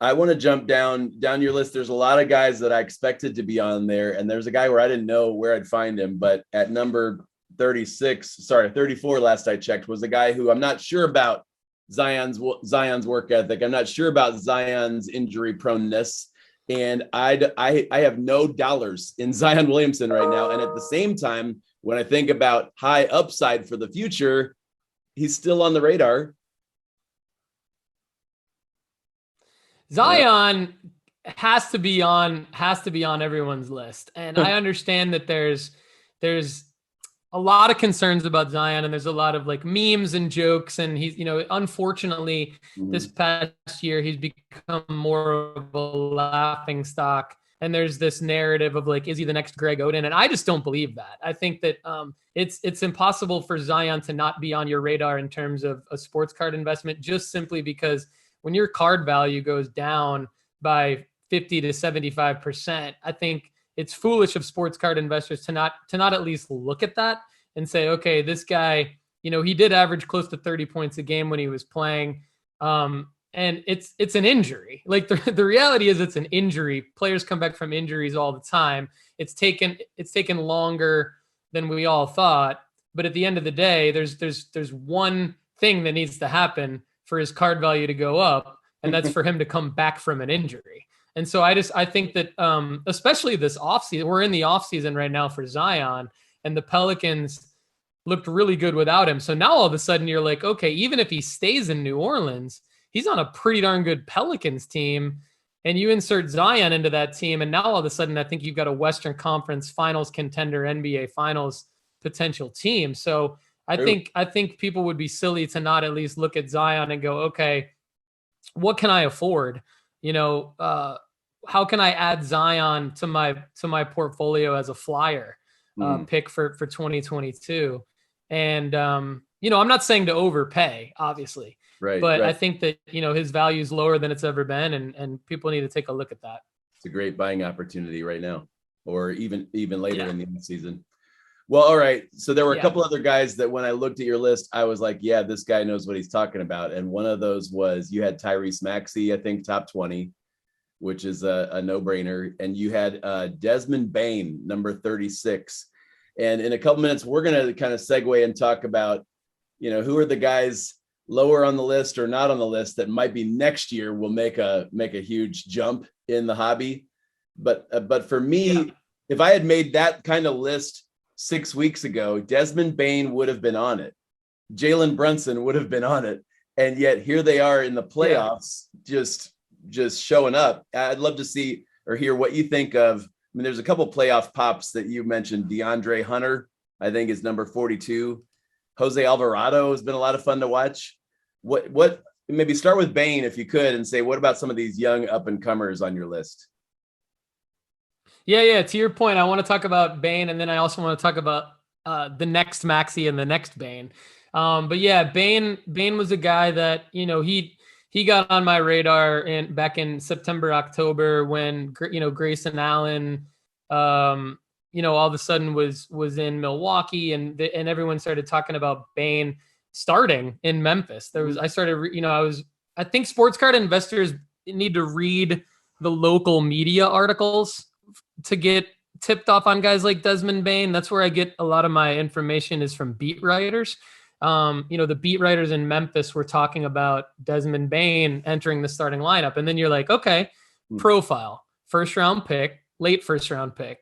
I want to jump down your list. There's a lot of guys that I expected to be on there, and there's a guy where I didn't know where I'd find him, but at number 34 last I checked, was a guy who I'm not sure about Zion's work ethic. I'm not sure about Zion's injury proneness, and I have no dollars in Zion Williamson right now. And at the same time, when I think about high upside for the future, he's still on the radar. Zion has to be on everyone's list. And I understand that there's a lot of concerns about Zion, and there's a lot of like memes and jokes, and he's, unfortunately this past year he's become more of a laughing stock. And there's this narrative of like, is he the next Greg Oden? And I just don't believe that. I think that it's impossible for Zion to not be on your radar in terms of a sports card investment, just simply because when your card value goes down by 50 to 75%, I think it's foolish of sports card investors to not at least look at that and say, okay, this guy, he did average close to 30 points a game when he was playing. And it's an injury. Like the reality is it's an injury. Players come back from injuries all the time. It's taken longer than we all thought. But at the end of the day, there's one thing that needs to happen for his card value to go up, and that's for him to come back from an injury. And so I think that especially this offseason, we're in the offseason right now for Zion, and the Pelicans looked really good without him. So now all of a sudden you're like, okay, even if he stays in New Orleans, he's on a pretty darn good Pelicans team, and you insert Zion into that team, and now all of a sudden I think you've got a Western Conference Finals contender, NBA Finals potential team. So I think people would be silly to not at least look at Zion and go, okay, what can I afford? How can I add Zion to my portfolio as a flyer pick for 2022? And I'm not saying to overpay, obviously. Right. But I think that, his value is lower than it's ever been, and people need to take a look at that. It's a great buying opportunity right now, or even later in the season. Well, all right. So there were a couple other guys that when I looked at your list, I was like, yeah, this guy knows what he's talking about. And one of those was you had Tyrese Maxey, I think top 20, which is a no-brainer. And you had Desmond Bane, number 36. And in a couple minutes, we're going to kind of segue and talk about, who are the guys lower on the list or not on the list that might be next year will make a huge jump in the hobby. But for me, if I had made that kind of list 6 weeks ago, Desmond Bane would have been on it. Jalen Brunson would have been on it. And yet here they are in the playoffs, just showing up. I'd love to see or hear what you think of. I mean, there's a couple playoff pops that you mentioned. Deandre Hunter, I think, is number 42. Jose Alvarado has been a lot of fun to watch. What maybe start with Bane if you could, and say, what about some of these young up and comers on your list? Yeah. To your point, I want to talk about Bane, and then I also want to talk about the next Maxey and the next Bane. But yeah, Bane was a guy that, he got on my radar back in September, October when, Grayson Allen, all of a sudden was in Milwaukee, and everyone started talking about Bane starting in Memphis. I think sports card investors need to read the local media articles to get tipped off on guys like Desmond Bane. That's where I get a lot of my information is from beat writers. The beat writers in Memphis were talking about Desmond Bane entering the starting lineup. And then you're like, okay, profile, first round pick, late first round pick,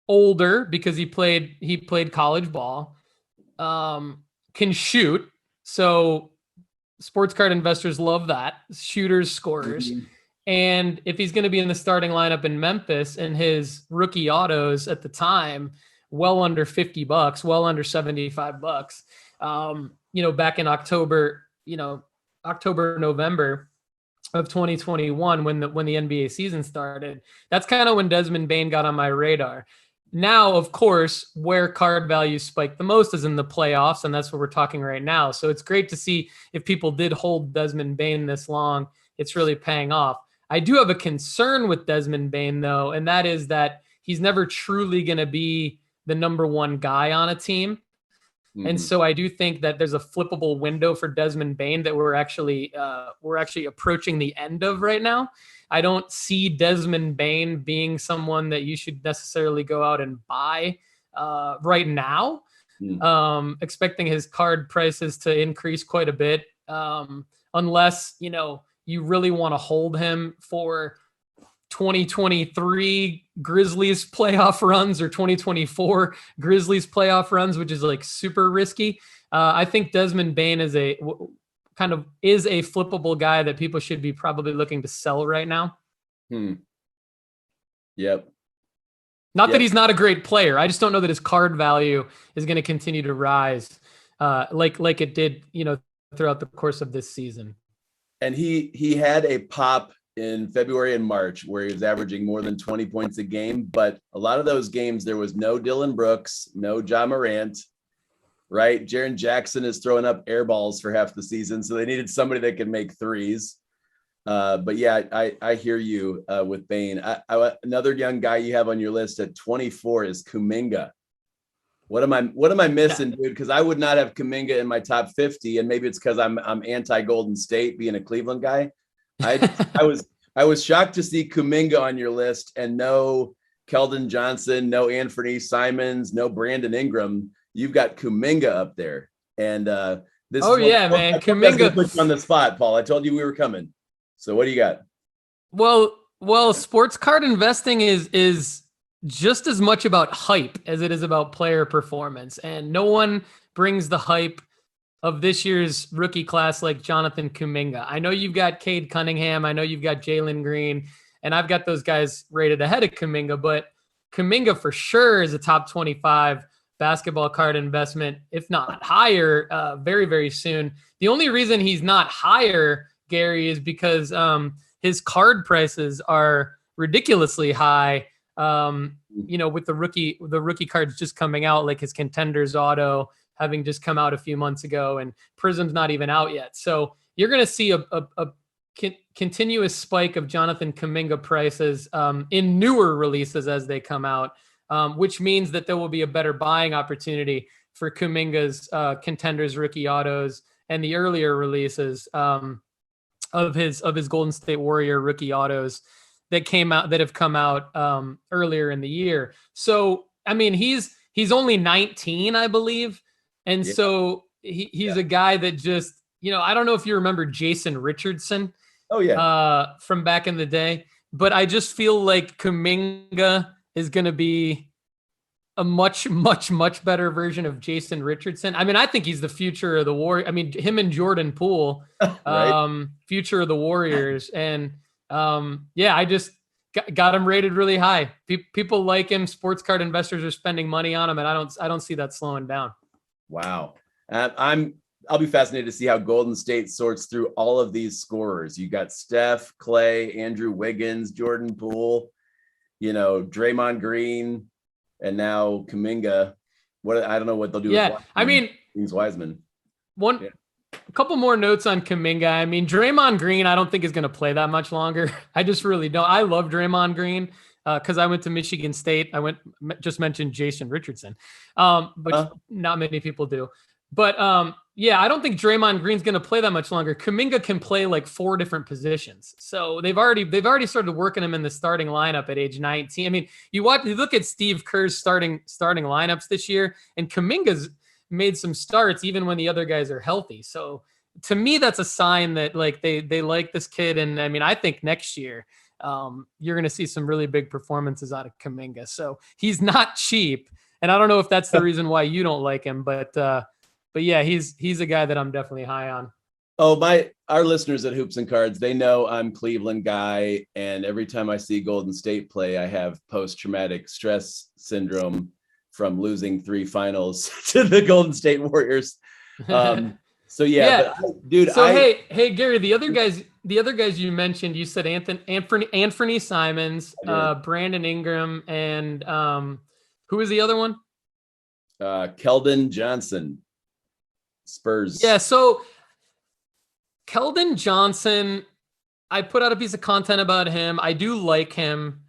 older because he played college ball, can shoot. So sports card investors love that. Shooters, scorers. Mm-hmm. And if he's going to be in the starting lineup in Memphis, and his rookie autos at the time, well under $50, well under $75, back in October, November of 2021, when the NBA season started, that's kind of when Desmond Bane got on my radar. Now, of course, where card values spike the most is in the playoffs, and that's what we're talking right now. So it's great to see if people did hold Desmond Bane this long, it's really paying off. I do have a concern with Desmond Bane, though, and that is that he's never truly going to be the number one guy on a team. Mm-hmm. And so I do think that there's a flippable window for Desmond Bane that we're actually approaching the end of right now. I don't see Desmond Bane being someone that you should necessarily go out and buy right now, expecting his card prices to increase quite a bit, unless, you really want to hold him for 2023 Grizzlies playoff runs or 2024 Grizzlies playoff runs, which is like super risky. I think Desmond Bane is a flippable guy that people should be probably looking to sell right now. Yep. Not that Yep. he's not a great player. I just don't know that his card value is going to continue to rise like it did, throughout the course of this season. And he had a pop in February and March where he was averaging more than 20 points a game. But a lot of those games, there was no Dylan Brooks, no Ja Morant, right? Jaren Jackson is throwing up air balls for half the season. So they needed somebody that could make threes. But yeah, I hear you with Bane. Another young guy you have on your list at 24 is Kuminga. What am I missing, dude? Because I would not have Kuminga in my top 50, and maybe it's because I'm anti Golden State, being a Cleveland guy. I was shocked to see Kuminga on your list and no Keldon Johnson, no Anthony Simons, no Brandon Ingram. You've got Kuminga up there, and this. Oh yeah, man, Kuminga put you on the spot, Paul. I told you we were coming. So what do you got? Well, sports card investing is just as much about hype as it is about player performance. And no one brings the hype of this year's rookie class like Jonathan Kuminga. I know you've got Cade Cunningham. I know you've got Jalen Green. And I've got those guys rated ahead of Kuminga. But Kuminga for sure is a top 25 basketball card investment, if not higher, very, very soon. The only reason he's not higher, Gary, is because his card prices are ridiculously high. With the rookie cards just coming out, like his Contenders auto having just come out a few months ago, and Prism's not even out yet. So you're going to see a continuous spike of Jonathan Kuminga prices in newer releases as they come out, which means that there will be a better buying opportunity for Kuminga's Contenders rookie autos and the earlier releases of his Golden State Warrior rookie autos that have come out earlier in the year. So, I mean, he's only 19, I believe. And so he's a guy that just, I don't know if you remember Jason Richardson. Oh yeah. From back in the day, but I just feel like Kuminga is going to be a much, much, much better version of Jason Richardson. I mean, I think he's the future of the Warriors. I mean, him and Jordan Poole, right? Future of the Warriors. And I just got him rated really high. People like him. Sports card investors are spending money on him, and I don't see that slowing down. Wow. I'll be fascinated to see how Golden State sorts through all of these scorers. You got Steph, Clay, Andrew Wiggins, Jordan Poole, Draymond Green, and now Kuminga. I don't know what they'll do. Yeah, I mean, James Wiseman. A couple more notes on Kuminga. I mean, Draymond Green, I don't think is going to play that much longer. I just really don't. I love Draymond Green because I went to Michigan State. Just mentioned Jason Richardson, but not many people do. But I don't think Draymond Green's going to play that much longer. Kuminga can play like 4 different positions. So they've already started working him in the starting lineup at age 19. I mean, you look at Steve Kerr's starting lineups this year, and Kuminga's made some starts even when the other guys are healthy. So to me, that's a sign that like they like this kid. And I mean, I think next year you're going to see some really big performances out of Kuminga. So he's not cheap. And I don't know if that's the reason why you don't like him, but yeah, he's a guy that I'm definitely high on. Oh, our listeners at Hoops and Cards, they know I'm Cleveland guy. And every time I see Golden State play, I have post-traumatic stress syndrome from losing 3 finals to the Golden State Warriors. So yeah. But, dude. So hey, Gary, the other guys you mentioned, you said Anthony Simons, Brandon Ingram, and who was the other one? Keldon Johnson, Spurs. Yeah. So Keldon Johnson, I put out a piece of content about him. I do like him.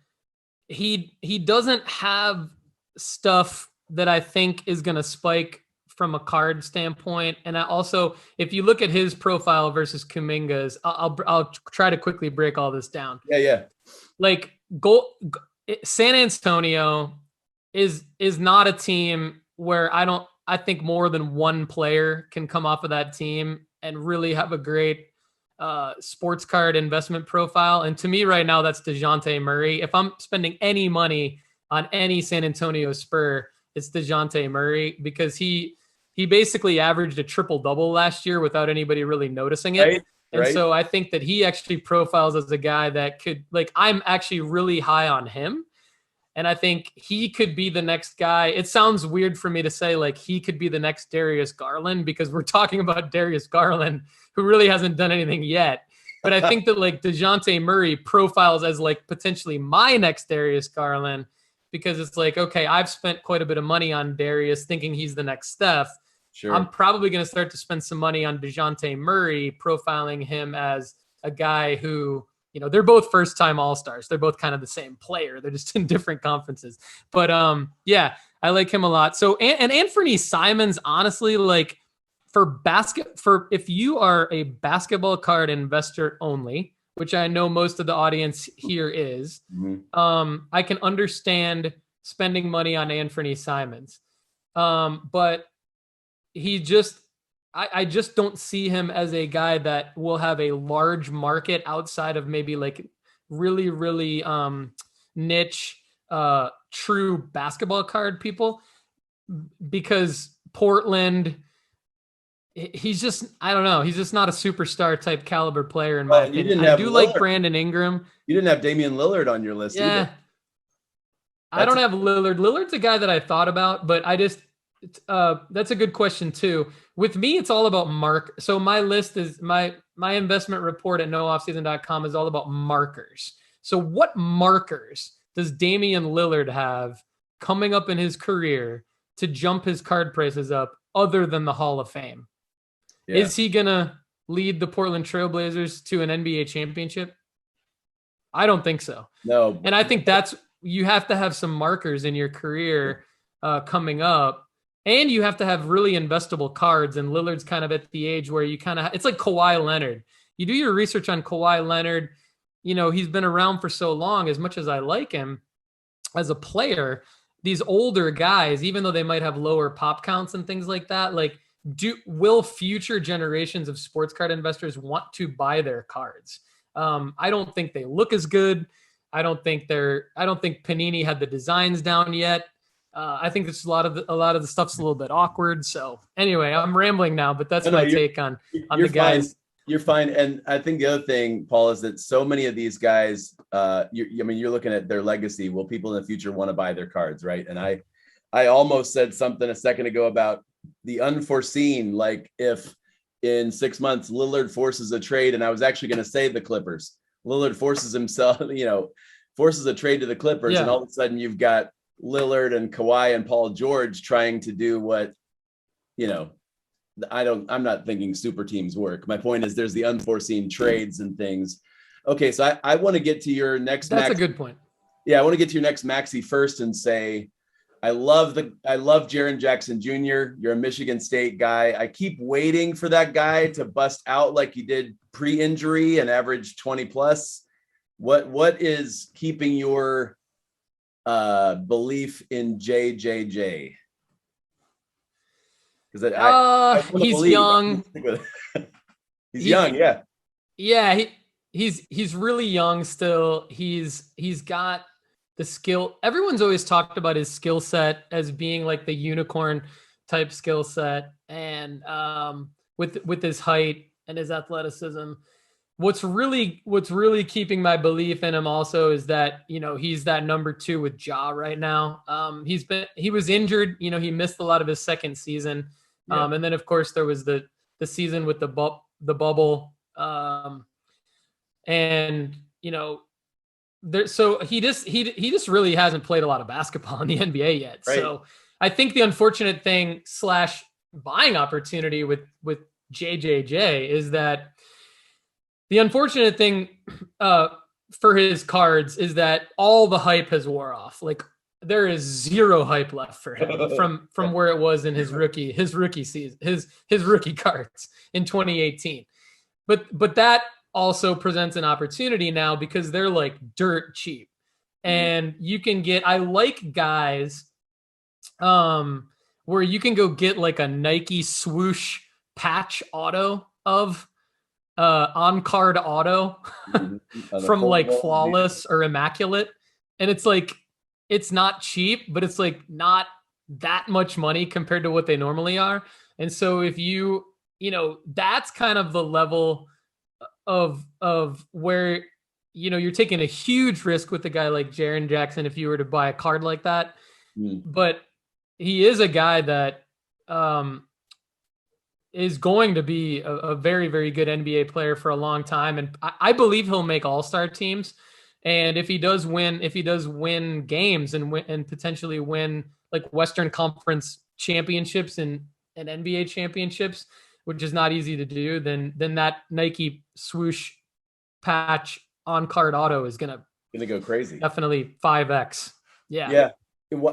He doesn't have stuff that I think is going to spike from a card standpoint. And I also, if you look at his profile versus Kuminga's, I'll try to quickly break all this down. Yeah. Like San Antonio is not a team where I think more than one player can come off of that team and really have a great sports card investment profile. And to me right now, that's DeJounte Murray. If I'm spending any money on any San Antonio Spur, it's DeJounte Murray, because he basically averaged a triple-double last year without anybody really noticing it. And so I think that he actually profiles as a guy that could, like, I'm actually really high on him. And I think he could be the next guy. It sounds weird for me to say like he could be the next Darius Garland because we're talking about Darius Garland, who really hasn't done anything yet. But I think that like DeJounte Murray profiles as like potentially my next Darius Garland because it's like, okay, I've spent quite a bit of money on Darius thinking he's the next Steph. Sure. I'm probably going to start to spend some money on DeJounte Murray, profiling him as a guy who, you know, they're both first-time All-Stars. They're both kind of the same player. They're just in different conferences. But yeah, I like him a lot. So, and Anthony Simons, honestly, like for if you are a basketball card investor only, which I know most of the audience here is, I can understand spending money on Anthony Simons. But he just, I just don't see him as a guy that will have a large market outside of maybe like really, really niche, true basketball card people, because Portland, he's just, I don't know. He's just not a superstar type caliber player in my opinion. I do like Brandon Ingram. You didn't have Damian Lillard on your list either. I don't have Lillard. Lillard's a guy that I thought about, but I just, that's a good question too. With me, it's all about mark. So my list is my investment report at nooffseason.com is all about markers. So what markers does Damian Lillard have coming up in his career to jump his card prices up other than the Hall of Fame? Yeah. Is he going to lead the Portland Trailblazers to an NBA championship? I don't think so. No. And I think you have to have some markers in your career coming up. And you have to have really investable cards, and Lillard's kind of at the age where you kind of, it's like Kawhi Leonard. You do your research on Kawhi Leonard, you know, he's been around for so long. As much as I like him as a player, these older guys, even though they might have lower pop counts and things like that, like will future generations of sports card investors want to buy their cards? I don't think they look as good. I don't think Panini had the designs down yet. I think there's a lot of the stuff's a little bit awkward. So anyway, I'm rambling now, but that's my take on the guys. Fine. You're fine. And I think the other thing, Paul, is that so many of these guys, you're looking at their legacy. Will people in the future want to buy their cards, right? And I almost said something a second ago about the unforeseen, like if in 6 months Lillard forces a trade, and I was actually going to say the Clippers. Lillard forces himself, forces a trade to the Clippers, and all of a sudden you've got Lillard and Kawhi and Paul George trying to do what, I'm not thinking super teams work. My point is there's the unforeseen trades and things. Okay. So I want to get to your next. That's a good point. Yeah. I want to get to your next Maxey first and say, I love Jaren Jackson Jr. You're a Michigan State guy. I keep waiting for that guy to bust out like he did pre-injury and average 20 plus. What is keeping your belief in JJJ? Because he's young. He's young, yeah. Yeah, he's really young still. He's got the skill. Everyone's always talked about his skill set as being like the unicorn type skill set, and with his height and his athleticism. What's really keeping my belief in him also is that, he's that number 2 with Ja right now. He was injured, he missed a lot of his second season. Yeah. And then of course there was the season with the bubble. So he just really hasn't played a lot of basketball in the NBA yet. Right. So I think the unfortunate thing / buying opportunity with JJJ is that the unfortunate thing for his cards is that all the hype has wore off. Like there is zero hype left for him from where it was in his rookie season, his rookie cards in 2018. But that also presents an opportunity now because they're like dirt cheap, and you can get. I like guys, where you can go get like a Nike swoosh patch auto of. On card auto from like Flawless or Immaculate, and it's like it's not cheap, but it's like not that much money compared to what they normally are. And so if that's kind of the level of where you're taking a huge risk with a guy like Jaren Jackson if you were to buy a card like that. But he is a guy that is going to be a very, very good NBA player for a long time. And I believe he'll make all-star teams. And if he does win games and potentially win like Western Conference championships and NBA championships, which is not easy to do, then that Nike swoosh patch on card auto is gonna go crazy. Definitely 5x. Yeah.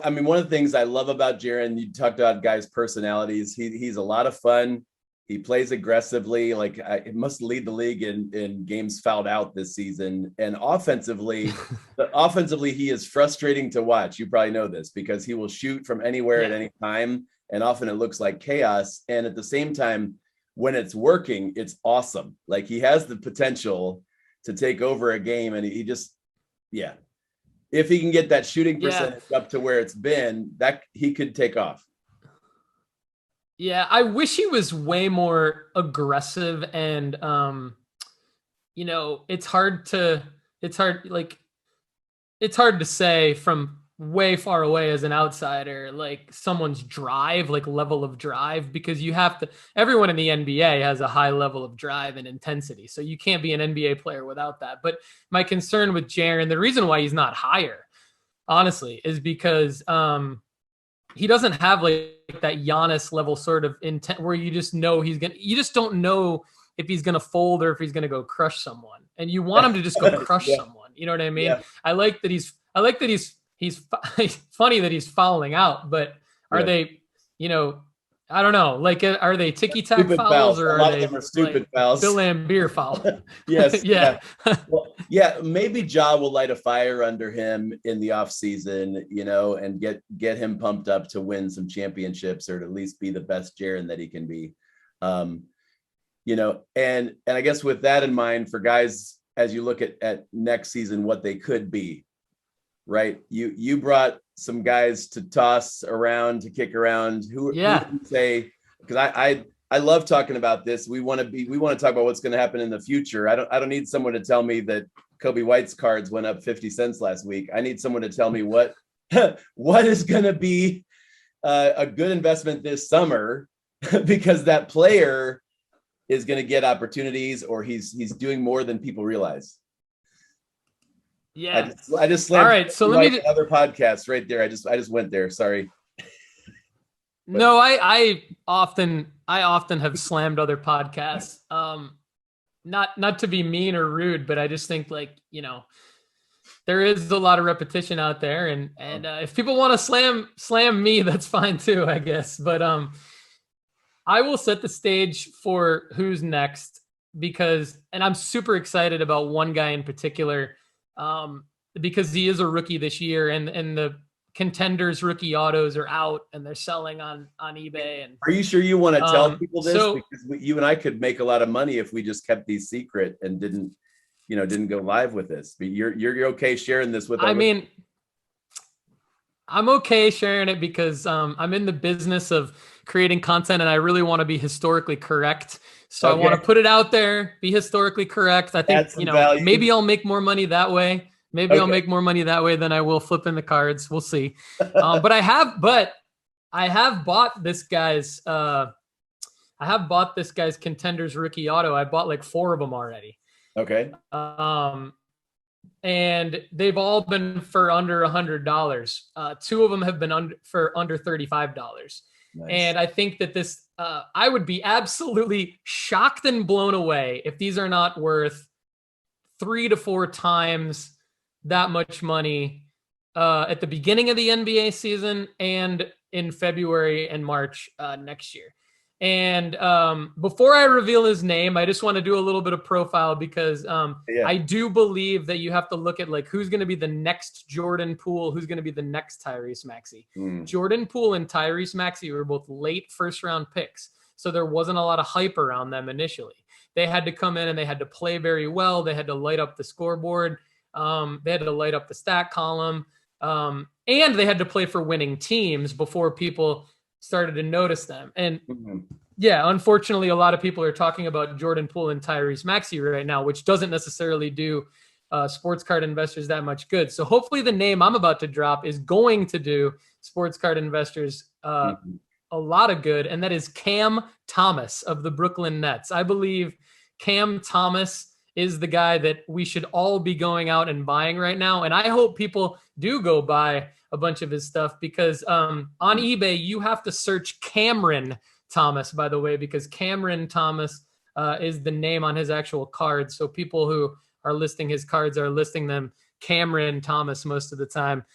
I mean, one of the things I love about Jaren, you talked about guys' personalities. He's a lot of fun. He plays aggressively. Like it must lead the league in games fouled out this season. And offensively, he is frustrating to watch. You probably know this because he will shoot from anywhere at any time. And often it looks like chaos. And at the same time, when it's working, it's awesome. Like he has the potential to take over a game. And he just, if he can get that shooting percentage up to where it's been, that he could take off. Yeah, I wish he was way more aggressive and it's hard to say from way far away as an outsider, like someone's drive, like level of drive, because everyone in the NBA has a high level of drive and intensity. So you can't be an NBA player without that. But my concern with Jaren, the reason why he's not higher, honestly, is because he doesn't have like that Giannis level sort of intent where you just know you just don't know if he's going to fold or if he's going to go crush someone. And you want him to just go crush someone. You know what I mean? Yeah. I like that he's funny that he's fouling out, but are they, I don't know, like, are they ticky-tack fouls or are they stupid fouls? Bill Laimbeer foul? Yes. Well, maybe Ja will light a fire under him in the off season, and get him pumped up to win some championships or to at least be the best Jaren that he can be. And I guess with that in mind, for guys, as you look at next season, what they could be, right? You brought some guys to toss around, to kick around. Who would you say? Because I love talking about this. We want to talk about what's going to happen in the future. I don't need someone to tell me that Kobe White's cards went up 50 cents last week. I need someone to tell me what is going to be a good investment this summer, because that player is going to get opportunities, or he's doing more than people realize. Yeah. I just slammed. All right. So let me other podcasts right there. I just went there. Sorry. No, I often have slammed other podcasts. Not to be mean or rude, but I just think there is a lot of repetition out there, and if people want to slam me, that's fine too, I guess. But I will set the stage for who's next, and I'm super excited about one guy in particular. Because he is a rookie this year, and the Contenders rookie autos are out and they're selling on eBay. And are you sure you want to tell people this? Because you and I could make a lot of money if we just kept these secret and didn't go live with this. But you're okay sharing this with. I'm okay sharing it because I'm in the business of creating content, and I really want to be historically correct. So I want to put it out there, be historically correct. I think, maybe I'll make more money that way. Maybe I'll make more money that way than I will flipping the cards. We'll see. But I have bought this guy's Contenders rookie auto. I bought like 4 of them already. Okay. And they've all been for under $100. 2 of them have been for under $35. Nice. And I think that this, I would be absolutely shocked and blown away if these are not worth 3 to 4 times that much money at the beginning of the NBA season and in February and March next year. And before I reveal his name, I just want to do a little bit of profile because I do believe that you have to look at like who's going to be the next Jordan Poole, who's going to be the next Tyrese Maxey. Jordan Poole and Tyrese Maxey were both late first-round picks, so there wasn't a lot of hype around them initially. They had to come in and they had to play very well. They had to light up the scoreboard. They had to light up the stat column. And they had to play for winning teams before people started to notice them. And unfortunately, a lot of people are talking about Jordan Poole and Tyrese Maxey right now, which doesn't necessarily do sports card investors that much good. So hopefully the name I'm about to drop is going to do sports card investors a lot of good, and that is Cam Thomas of the Brooklyn Nets. I believe Cam Thomas is the guy that we should all be going out and buying right now. And I hope people do go buy a bunch of his stuff because on eBay, you have to search Cameron Thomas, by the way, because Cameron Thomas is the name on his actual card. So people who are listing his cards are listing them Cameron Thomas most of the time.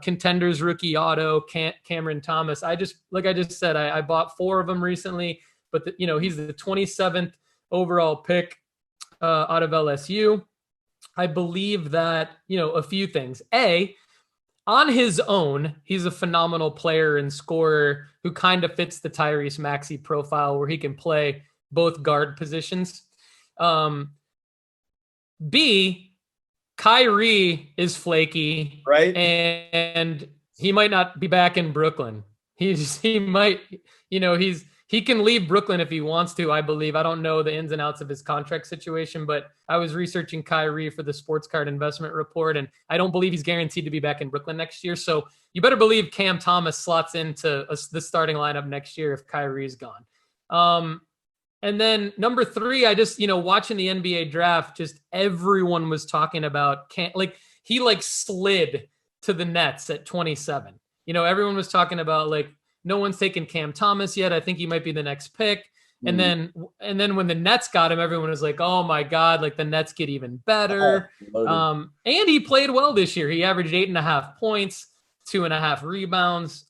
Contenders rookie auto, Cameron Thomas. I just said, I bought 4 of them recently, but he's the 27th overall pick out of LSU. I believe that, a few things. On his own, he's a phenomenal player and scorer who kind of fits the Tyrese Maxey profile where he can play both guard positions. B, Kyrie is flaky, right? And he might not be back in Brooklyn. He can leave Brooklyn if he wants to, I believe. I don't know the ins and outs of his contract situation, but I was researching Kyrie for the Sports Card Investment Report, and I don't believe he's guaranteed to be back in Brooklyn next year. So you better believe Cam Thomas slots into the starting lineup next year if Kyrie's gone. And then number 3, I just, watching the NBA draft, just everyone was talking about he slid to the Nets at 27. Everyone was talking about no one's taken Cam Thomas yet. I think he might be the next pick. And then when the Nets got him, everyone was like, oh my God, the Nets get even better. And he played well this year. He averaged 8.5 points, 2.5 rebounds,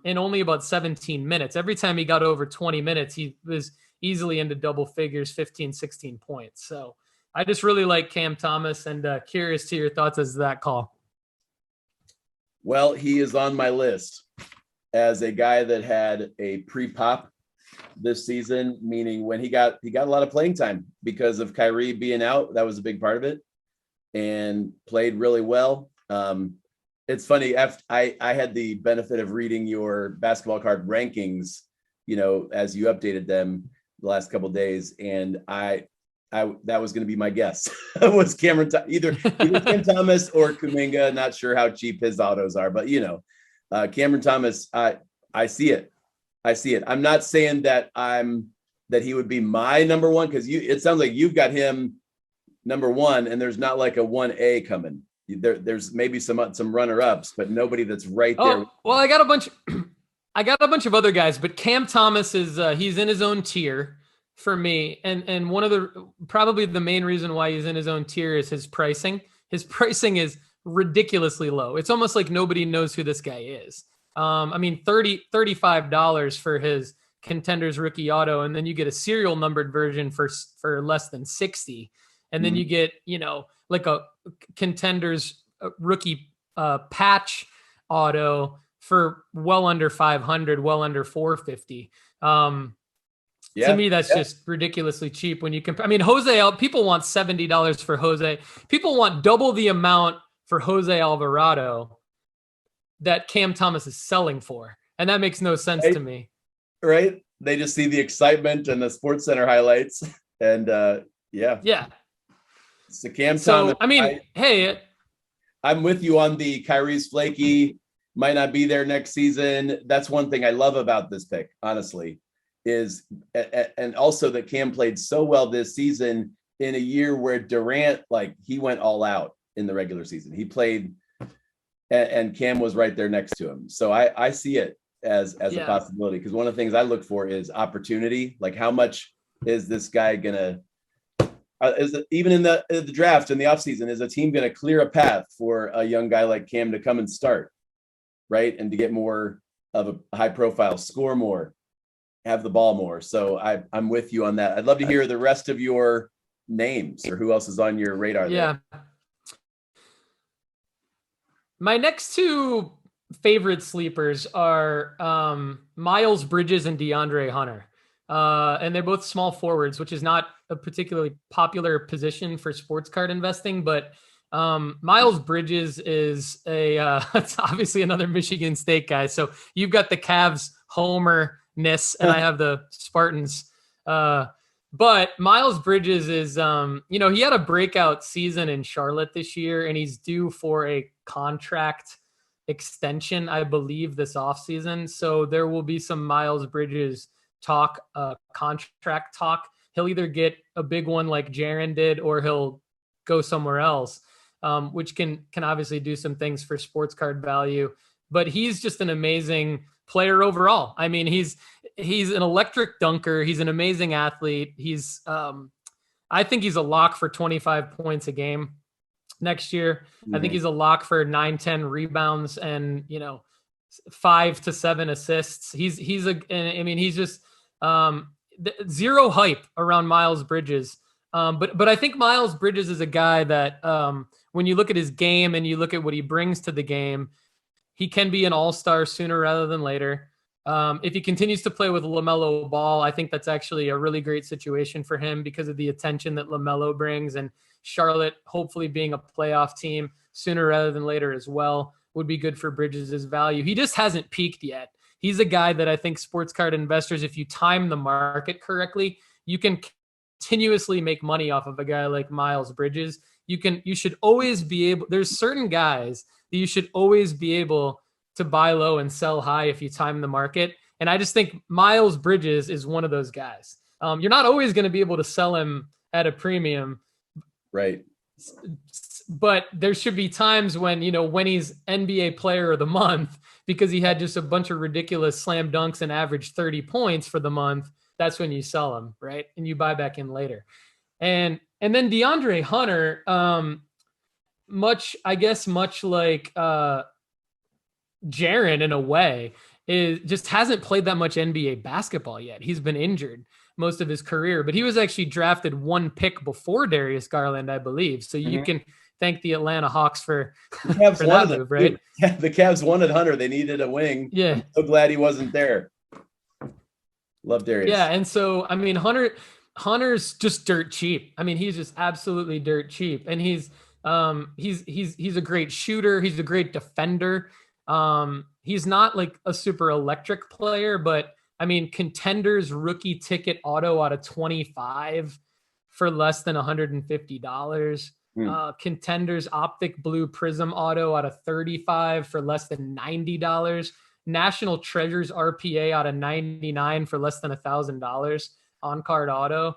in only about 17 minutes. Every time he got over 20 minutes, he was easily into double figures, 15, 16 points. So I just really like Cam Thomas, and curious to your thoughts as to that call. Well, he is on my list as a guy that had a pre-pop this season, meaning when he got a lot of playing time because of Kyrie being out. That was a big part of it, and played really well. It's funny. I had the benefit of reading your basketball card rankings, as you updated them the last couple of days, and I that was going to be my guess. Was Cameron either Cam Thomas or Kuminga? Not sure how cheap his autos are, but Cameron Thomas, I see it. I'm not saying that he would be my number one, because it sounds like you've got him number 1, and there's not like a 1A coming. There's maybe some runner-ups, but nobody that's right there. Well, I got a bunch of other guys, but Cam Thomas is he's in his own tier for me, and one of probably the main reason why he's in his own tier is his pricing. His pricing is ridiculously low. It's almost like nobody knows who this guy is. $35 for his Contenders rookie auto, and then you get a serial numbered version for less than 60, and then you get like a Contenders rookie patch auto for well under 500, well under 450. To me, that's just ridiculously cheap when you compare. Jose, people want $70 for Jose. People want double the amount for Jose Alvarado that Cam Thomas is selling for. And that makes no sense to me. Right? They just see the excitement and the Sports Center highlights. And yeah. So Cam Thomas. I'm with you on the Kyrie's flaky, might not be there next season. That's one thing I love about this pick, honestly, is, and also that Cam played so well this season in a year where Durant, he went all out in the regular season. He played, and Cam was right there next to him. So I see it as a possibility, because one of the things I look for is opportunity. Like, how much is this guy gonna? Even in the draft in the offseason, is a team going to clear a path for a young guy like Cam to come and start, right? And to get more of a high profile, score more, have the ball more. So I'm with you on that. I'd love to hear the rest of your names, or who else is on your radar there. Yeah. My next 2 favorite sleepers are Miles Bridges and Deandre Hunter. And they're both small forwards, which is not a particularly popular position for sports card investing, but Miles Bridges is it's obviously another Michigan State guy. So you've got the Cavs homer-ness, and I have the Spartans But Miles Bridges is, he had a breakout season in Charlotte this year, and he's due for a contract extension, I believe, this offseason. So there will be some Miles Bridges talk, contract talk. He'll either get a big one like Jaren did, or he'll go somewhere else, which can obviously do some things for sports card value. But he's just an amazing player overall. I mean, he's an electric dunker. He's an amazing athlete. He's I think he's a lock for 25 points a game next year. I think he's a lock for 9-10 rebounds and 5 to 7 assists. He's just zero hype around Miles Bridges. But I think Miles Bridges is a guy that when you look at his game and you look at what he brings to the game, he can be an all-star sooner rather than later. If he continues to play with LaMelo Ball, I think that's actually a really great situation for him because of the attention that LaMelo brings, and Charlotte hopefully being a playoff team sooner rather than later as well would be good for Bridges' value. He just hasn't peaked yet. He's a guy that I think sports card investors, if you time the market correctly, you can continuously make money off of a guy like Miles Bridges. You should always be able, there's certain guys that you should always be able to buy low and sell high if you time the market. And I just think Miles Bridges is one of those guys. You're not always going to be able to sell him at a premium. Right. But there should be times when he's NBA player of the month because he had just a bunch of ridiculous slam dunks and averaged 30 points for the month. That's when you sell him, right? And you buy back in later. And then Deandre Hunter, much like Jaren in a way, just hasn't played that much NBA basketball yet. He's been injured most of his career, but he was actually drafted 1 pick before Darius Garland, I believe. So you can thank the Atlanta Hawks for that move, right? Yeah, the Cavs wanted Hunter. They needed a wing. Yeah. I'm so glad he wasn't there. Love Darius. Yeah, and so, I mean, Hunter's just dirt cheap. I mean, he's just absolutely dirt cheap. And he's a great shooter. He's a great defender. He's not like a super electric player, but I mean, Contenders rookie ticket auto out of 25 for less than $150. Contenders optic blue prism auto out of 35 for less than $90. National Treasures RPA out of 99 for less than $1,000 on card auto.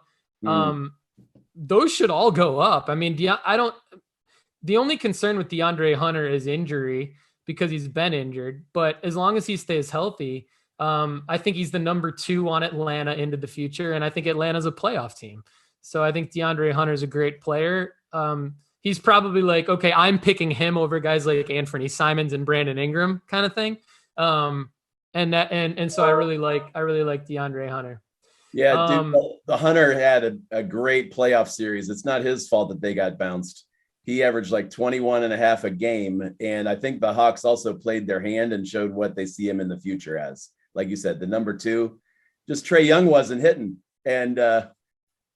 Those should all go up. I mean, the only concern with DeAndre Hunter is injury because he's been injured, but as long as he stays healthy, I think he's the number 2 on Atlanta into the future. And I think Atlanta's a playoff team. So I think DeAndre Hunter is a great player. He's probably like, okay, I'm picking him over guys like Anthony Simons and Brandon Ingram kind of thing. So I really like DeAndre Hunter. Yeah, dude, the Hunter had a great playoff series. It's not his fault that they got bounced. He averaged like 21 and a half a game. And I think the Hawks also played their hand and showed what they see him in the future as. Like you said, the number 2, just Trae Young wasn't hitting. And that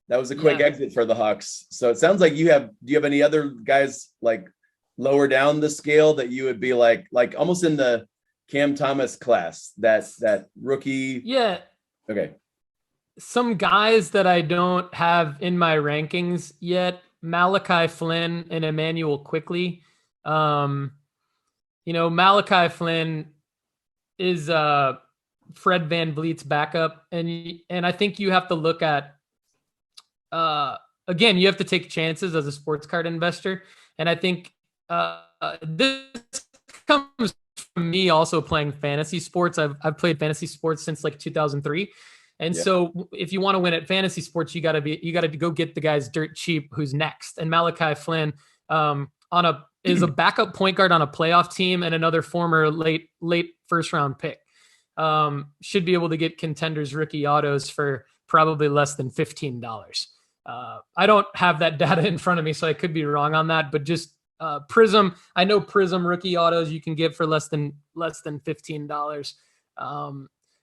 was a quick exit for the Hawks. So it sounds like do you have any other guys like lower down the scale that you would be like almost in the Cam Thomas class, that rookie? Yeah. Okay. Some guys that I don't have in my rankings yet, Malachi Flynn and Emmanuel Quickly. Malachi Flynn is Fred VanVleet's backup. And I think you have to look at, again, you have to take chances as a sports card investor. And I think this comes from me also playing fantasy sports. I've played fantasy sports since like 2003. And so if you want to win at fantasy sports, you got to go get the guys dirt cheap who's next. And Malachi Flynn is a backup point guard on a playoff team and another former late first round pick. Should be able to get Contenders rookie autos for probably less than $15. I don't have that data in front of me, so I could be wrong on that, but just Prism, I know Prism rookie autos you can get for less than $15.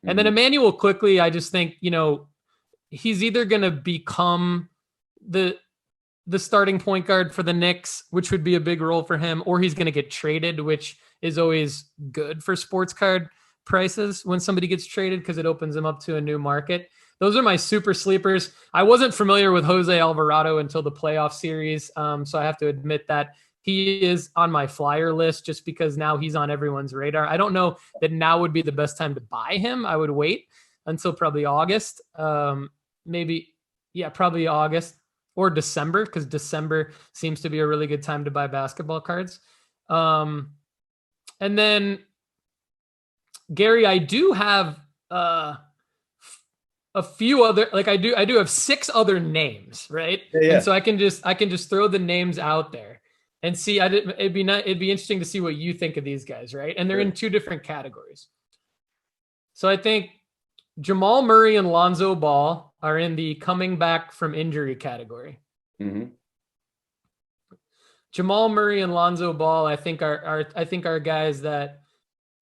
And then Emmanuel Quickly, I just think, he's either going to become the starting point guard for the Knicks, which would be a big role for him, or he's going to get traded, which is always good for sports card prices when somebody gets traded because it opens them up to a new market. those are my super sleepers. I wasn't familiar with Jose Alvarado until the playoff series, so I have to admit that he is on my flyer list just because now he's on everyone's radar. I don't know that now would be the best time to buy him. I would wait until probably August, probably August or December, because December seems to be a really good time to buy basketball cards. And then Gary, I do have a few other, like I do have 6 other names, right? Yeah. And so I can just throw the names out there and see. It'd be interesting to see what you think of these guys, right? And they're in 2 different categories. So I think Jamal Murray and Lonzo Ball are in the coming back from injury category. Mm-hmm. Jamal Murray and Lonzo Ball, I think are guys that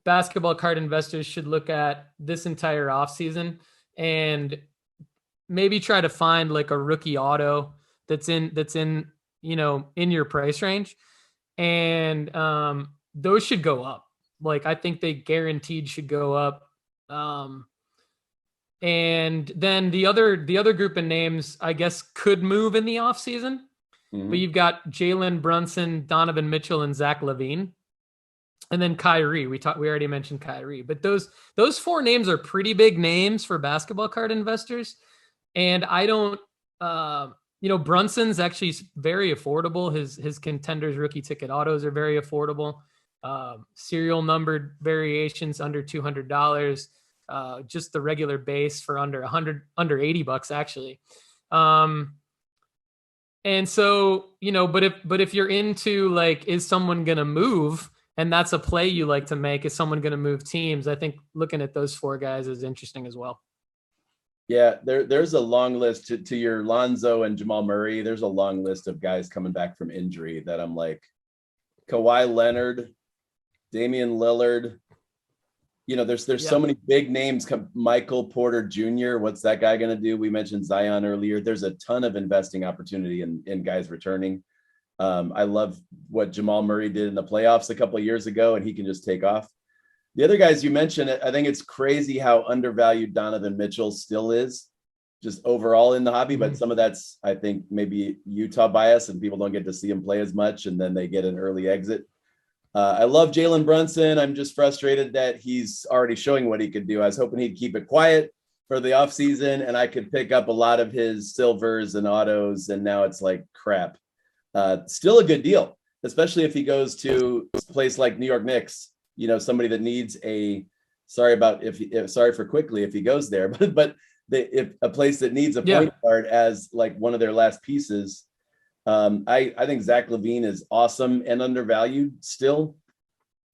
basketball card investors should look at this entire offseason and maybe try to find like a rookie auto that's in your price range. And those should go up. Like, I think they guaranteed should go up. And then the other group of names, I guess, could move in the offseason. Mm-hmm. But you've got Jalen Brunson, Donovan Mitchell, and Zach LaVine. And then Kyrie. We already mentioned Kyrie. But those 4 names are pretty big names for basketball card investors. And I don't Brunson's actually very affordable. His Contenders rookie ticket autos are very affordable. Serial numbered variations under $200. Just the regular base for under $80 actually. And so, but if you're into like, is someone going to move, and that's a play you like to make, is someone going to move teams? I think looking at those 4 guys is interesting as well. Yeah, there's a long list to your Lonzo and Jamal Murray. There's a long list of guys coming back from injury that I'm like, Kawhi Leonard, Damian Lillard. There's so many big names. Michael Porter Jr. What's that guy going to do? We mentioned Zion earlier. There's a ton of investing opportunity in guys returning. I love what Jamal Murray did in the playoffs a couple of years ago, and he can just take off. The other guys you mentioned, I think it's crazy how undervalued Donovan Mitchell still is, just overall in the hobby. Mm-hmm. But some of that's, I think, maybe Utah bias, and people don't get to see him play as much, and then they get an early exit. I love Jalen Brunson. I'm just frustrated that he's already showing what he could do. I was hoping he'd keep it quiet for the offseason, and I could pick up a lot of his silvers and autos, and now it's like crap. Still a good deal, especially if he goes to a place like New York Knicks, somebody that needs sorry for quickly if he goes there, but if a place that needs a point guard as like one of their last pieces. I think Zach LaVine is awesome and undervalued still.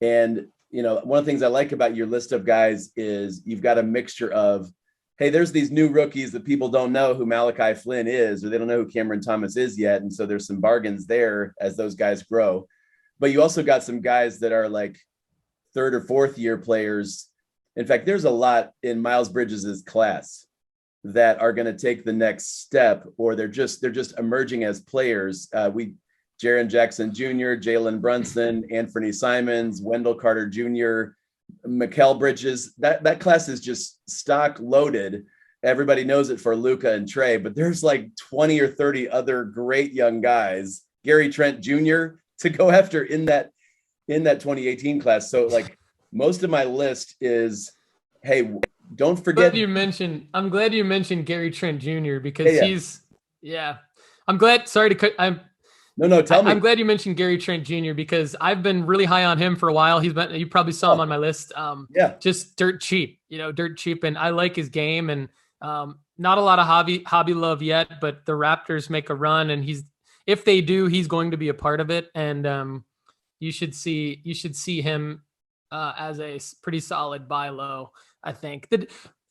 And, one of the things I like about your list of guys is you've got a mixture of, hey, there's these new rookies that people don't know who Malachi Flynn is, or they don't know who Cameron Thomas is yet. And so there's some bargains there as those guys grow. But you also got some guys that are like 3rd or 4th year players. In fact, there's a lot in Miles Bridges' class that are going to take the next step, or they're just emerging as players. Jaren Jackson Jr., Jalen Brunson, Anthony Simons, Wendell Carter Jr., Mikal Bridges. That class is just stock loaded. Everybody knows it for Luka and Trey, but there's like 20 or 30 other great young guys, Gary Trent Jr. to go after in that 2018 class. So like most of my list is, hey, don't forget. I'm glad you mentioned Gary Trent Jr. because I'm glad. Sorry to cut. Tell me. I'm glad you mentioned Gary Trent Jr. because I've been really high on him for a while. You probably saw him on my list. Just dirt cheap, and I like his game, and not a lot of hobby love yet, but the Raptors make a run, and if they do, he's going to be a part of it. And you should see him as a pretty solid buy low. I think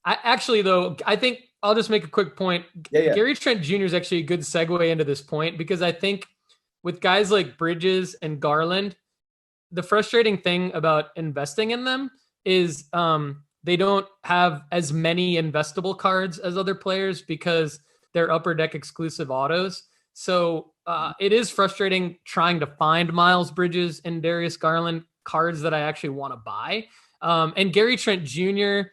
I think I'll just make a quick point. Gary Trent Jr. is actually a good segue into this point, because I think with guys like Bridges and Garland, the frustrating thing about investing in them is they don't have as many investable cards as other players because they're upper deck exclusive autos. So it is frustrating trying to find Miles Bridges and Darius Garland cards that I actually want to buy. And Gary Trent Jr.,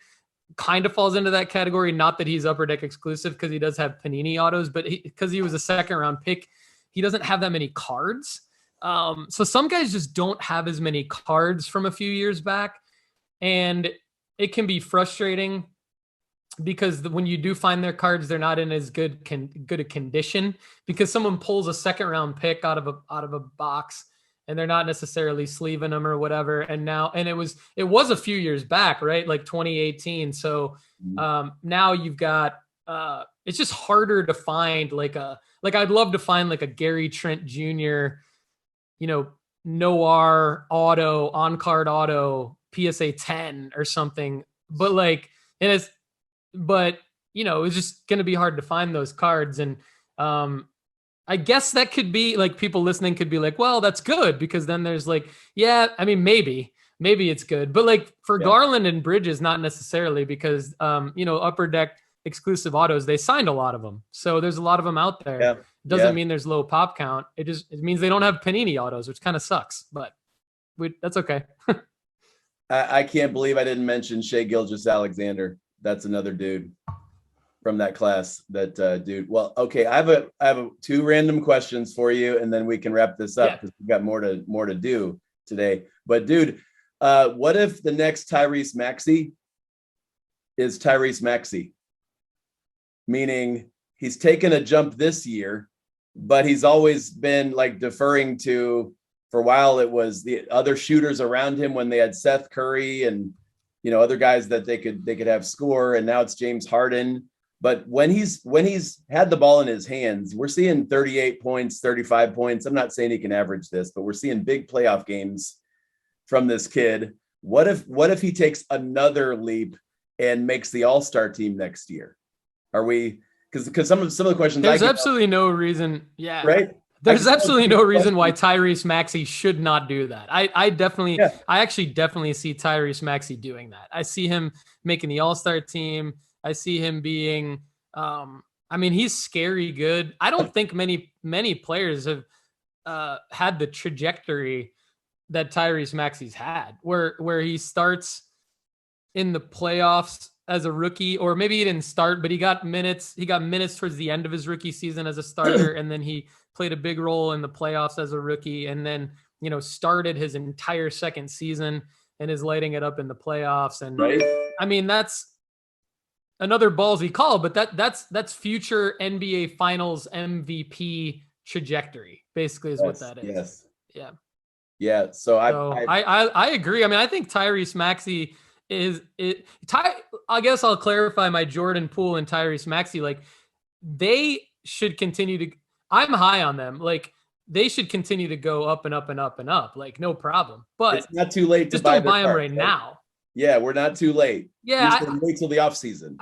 kind of falls into that category. Not that he's Upper Deck exclusive because he does have Panini autos, but because he was a second round pick, he doesn't have that many cards. So some guys just don't have as many cards from a few years back, and it can be frustrating because when you do find their cards, they're not in as good a condition because someone pulls a second round pick out of a box and they're not necessarily sleeving them or whatever. And it was a few years back, right? Like 2018. So now you've got, it's just harder to find I'd love to find like a Gary Trent Jr., Noir auto, on-card auto, PSA 10 or something. But it's just going to be hard to find those cards. And I guess that could be like people listening could be like, well, that's good because then there's maybe it's good. But for Garland and Bridges, not necessarily because, Upper Deck exclusive autos, they signed a lot of them. So there's a lot of them out there. Yeah. Doesn't mean there's low pop count. It means they don't have Panini autos, which kind of sucks, but that's okay. I can't believe I didn't mention Shea Gilgeous-Alexander. That's another dude from that class. Dude. Well, okay. I have two random questions for you, and then we can wrap this up because we've got more to do today. But dude, what if the next Tyrese Maxey is Tyrese Maxey? Meaning he's taken a jump this year, but he's always been deferring to, for a while, it was the other shooters around him when they had Seth Curry and, other guys that they could have score. And now it's James Harden. But when he's had the ball in his hands, we're seeing 38 points, 35 points. I'm not saying he can average this, but we're seeing big playoff games from this kid. What if he takes another leap and makes the All-Star team next year? Are we, because some of the questions there's absolutely no reason. Yeah. Right. There's absolutely no reason why Tyrese Maxey should not do that. I actually definitely see Tyrese Maxey doing that. I see him making the All-Star team. I see him being, he's scary good. I don't think many players have had the trajectory that Tyrese Maxey's had, where he starts in the playoffs as a rookie, or maybe he didn't start, but he got minutes. He got minutes towards the end of his rookie season as a starter, and then he played a big role in the playoffs as a rookie, and then started his entire second season and is lighting it up in the playoffs. And that's another ballsy call, but that's future NBA Finals MVP trajectory, basically, is what that is. Yes. Yeah. Yeah. So I agree. I think Tyrese Maxey I guess I'll clarify my Jordan Poole and Tyrese Maxey. They should continue to. I'm high on them. They should continue to go up and up and up and up. No problem. But it's not too late to buy them right now. Yeah, we're not too late. Yeah, wait till the off season.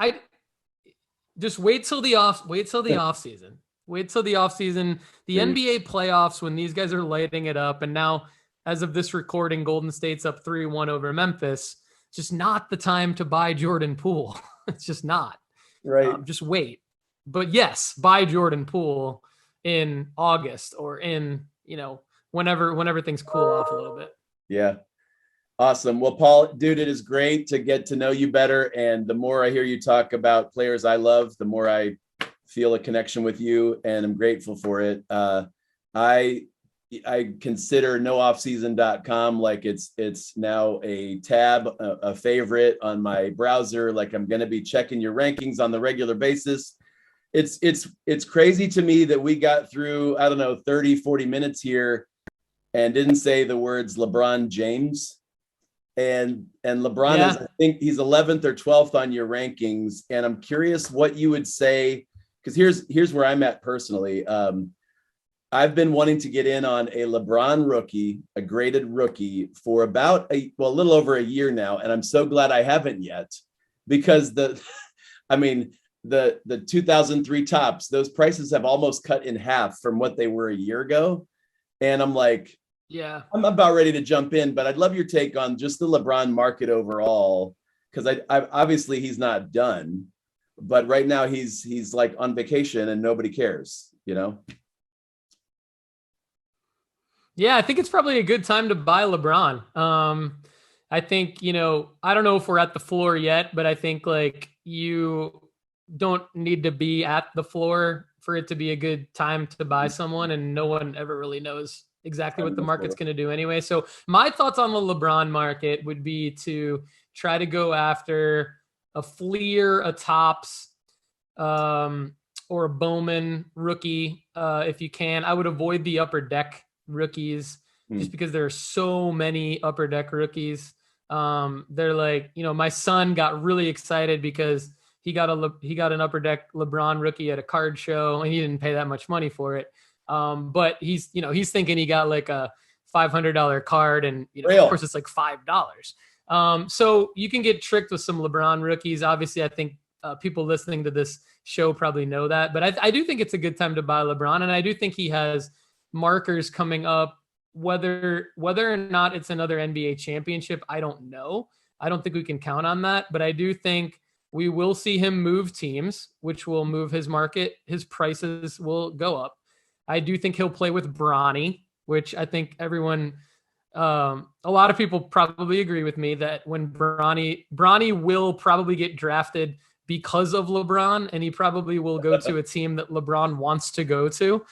Just wait till the off season. Wait till the off season. The NBA playoffs, when these guys are lighting it up, and now, as of this recording, Golden State's up 3-1 over Memphis. Just not the time to buy Jordan Poole. It's just not. Right. Just wait. But yes, buy Jordan Poole in August or in, whenever things cool off a little bit. Yeah. Awesome. Well, Paul, dude, it is great to get to know you better. And the more I hear you talk about players I love, the more I feel a connection with you, and I'm grateful for it. I consider nooffseason.com it's now a tab, a favorite on my browser. I'm going to be checking your rankings on the regular basis. It's crazy to me that we got through, 30, 40 minutes here and didn't say the words LeBron James. And LeBron is, I think he's 11th or 12th on your rankings. And I'm curious what you would say, because here's where I'm at personally. I've been wanting to get in on a LeBron rookie, a graded rookie, for about a little over a year now. And I'm so glad I haven't yet, because the 2003 tops, those prices have almost cut in half from what they were a year ago. And I'm I'm about ready to jump in, but I'd love your take on just the LeBron market overall, because I obviously he's not done, but right now he's on vacation and nobody cares, Yeah, I think it's probably a good time to buy LeBron. I think, I don't know if we're at the floor yet, but I think like you don't need to be at the floor for it to be a good time to buy someone, and no one ever really knows exactly what the market's going to do anyway. So my thoughts on the LeBron market would be to try to go after a Fleer, a Topps, or a Bowman rookie, if you can. I would avoid the upper deck rookies just because there are so many upper deck rookies. They're like, my son got really excited because he got an upper deck LeBron rookie at a card show, and he didn't pay that much money for it. But he's thinking he got like a $500 card, and of course it's like $5. So you can get tricked with some LeBron rookies. Obviously, I think people listening to this show probably know that, but I do think it's a good time to buy LeBron, and I do think he has markers coming up. Whether or not it's another NBA championship, I don't know. I don't think we can count on that, but I do think we will see him move teams, which will move his market. His prices will go up. I do think he'll play with Bronny, which I think everyone, a lot of people probably agree with me that when Bronny will probably get drafted because of LeBron, and he probably will go to a team that LeBron wants to go to.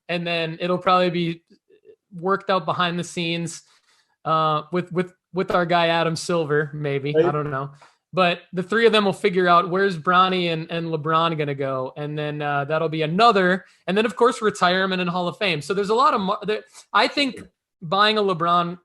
And then it'll probably be worked out behind the scenes with our guy Adam Silver, maybe. Right. I don't know. But the three of them will figure out where's Bronny and LeBron going to go. And then that'll be another. And then, of course, retirement and Hall of Fame. So there's a lot of I think buying a LeBron,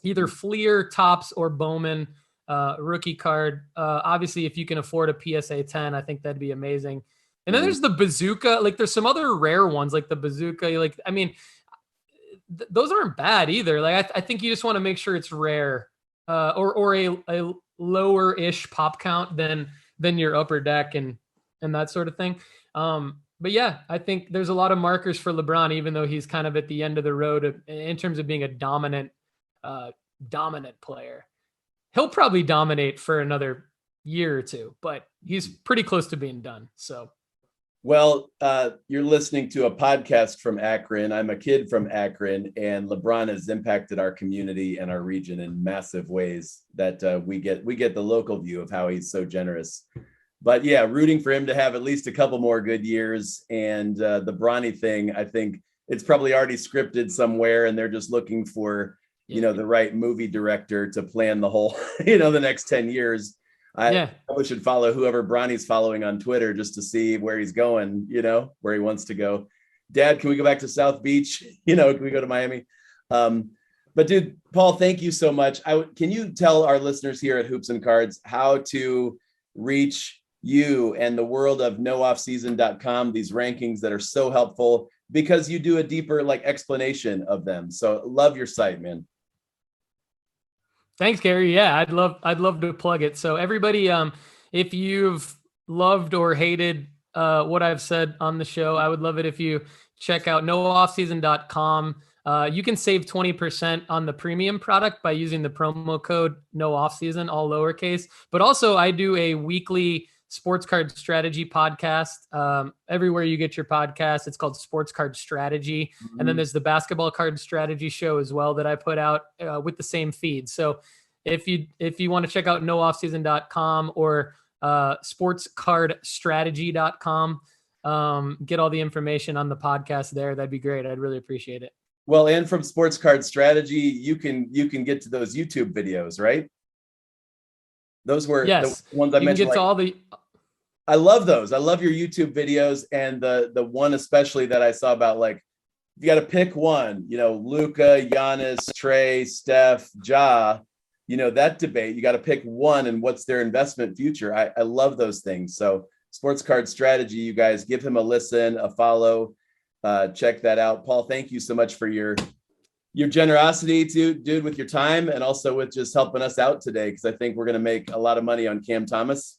either Fleer, Topps, or Bowman rookie card. Obviously, if you can afford a PSA 10, I think that'd be amazing. And then there's the Bazooka. Like there's some other rare ones like the Bazooka. Like, I mean, those aren't bad either. Like I think you just want to make sure it's rare or a lower-ish pop count than your upper deck and that sort of thing. But yeah, I think there's a lot of markers for LeBron, even though he's kind of at the end of the road in terms of being a dominant player. He'll probably dominate for another year or two, but he's pretty close to being done. So. Well, you're listening to a podcast from Akron. I'm a kid from Akron, and LeBron has impacted our community and our region in massive ways that we get the local view of how he's so generous. But yeah, rooting for him to have at least a couple more good years. And the Bronny thing, I think it's probably already scripted somewhere, and they're just looking for, the right movie director to plan the whole, the next 10 years. I probably should follow whoever Bronny's following on Twitter just to see where he's going, where he wants to go. Dad, can we go back to South Beach? Can we go to Miami? But dude, Paul, thank you so much. Can you tell our listeners here at Hoops and Cards how to reach you and the world of nooffseason.com, these rankings that are so helpful because you do a deeper explanation of them. So love your site, man. Thanks, Gary. Yeah, I'd love to plug it. So everybody, if you've loved or hated what I've said on the show, I would love it if you check out nooffseason.com. You can save 20% on the premium product by using the promo code NOOFFSEASON, all lowercase. But also I do a weekly sports card strategy podcast. Everywhere you get your podcast, it's called Sports Card Strategy. Mm-hmm. And then there's the basketball card strategy show as well that I put out with the same feed. So if you want to check out nooffseason.com or sportscardstrategy.com, get all the information on the podcast there. That'd be great. I'd really appreciate it. Well, and from Sports Card Strategy, you can get to those YouTube videos, right? Those were the ones I mentioned. I love those. I love your YouTube videos, and the one especially that I saw about you got to pick one. Luka, Giannis, Trey, Steph, Ja. That debate. You got to pick one, and what's their investment future. I love those things. So Sports Card Strategy, you guys give him a listen, a follow. Check that out. Paul, thank you so much for your generosity dude, with your time, and also with just helping us out today, because I think we're going to make a lot of money on Cam Thomas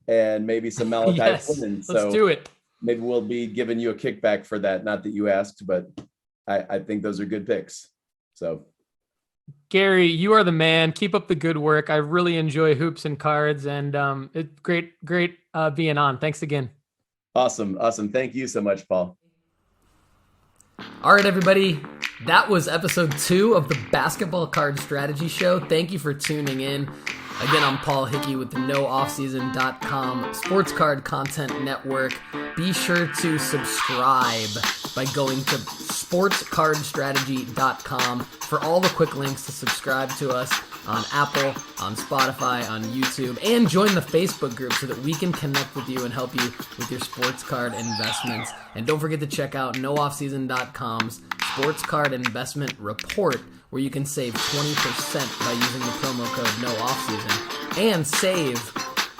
and maybe some Malachi. Yes, let's do it. Maybe we'll be giving you a kickback for that. Not that you asked, but I think those are good picks. So Gary, you are the man. Keep up the good work. I really enjoy Hoops and Cards, and it's great being on. Thanks again. Awesome. Thank you so much, Paul. All right, everybody. That was episode 2 of the Basketball Card Strategy Show. Thank you for tuning in. Again, I'm Paul Hickey with the NoOffSeason.com Sports Card Content Network. Be sure to subscribe by going to sportscardstrategy.com for all the quick links to subscribe to us on Apple, on Spotify, on YouTube, and join the Facebook group so that we can connect with you and help you with your sports card investments. And don't forget to check out NoOffSeason.com's Sports Card Investment Report, where you can save 20% by using the promo code NOOFFSEASON, and save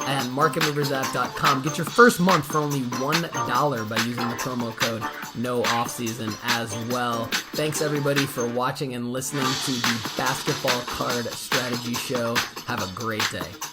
at marketmoversapp.com. Get your first month for only $1 by using the promo code NOOFFSEASON as well. Thanks everybody for watching and listening to the Basketball Card Strategy Show. Have a great day.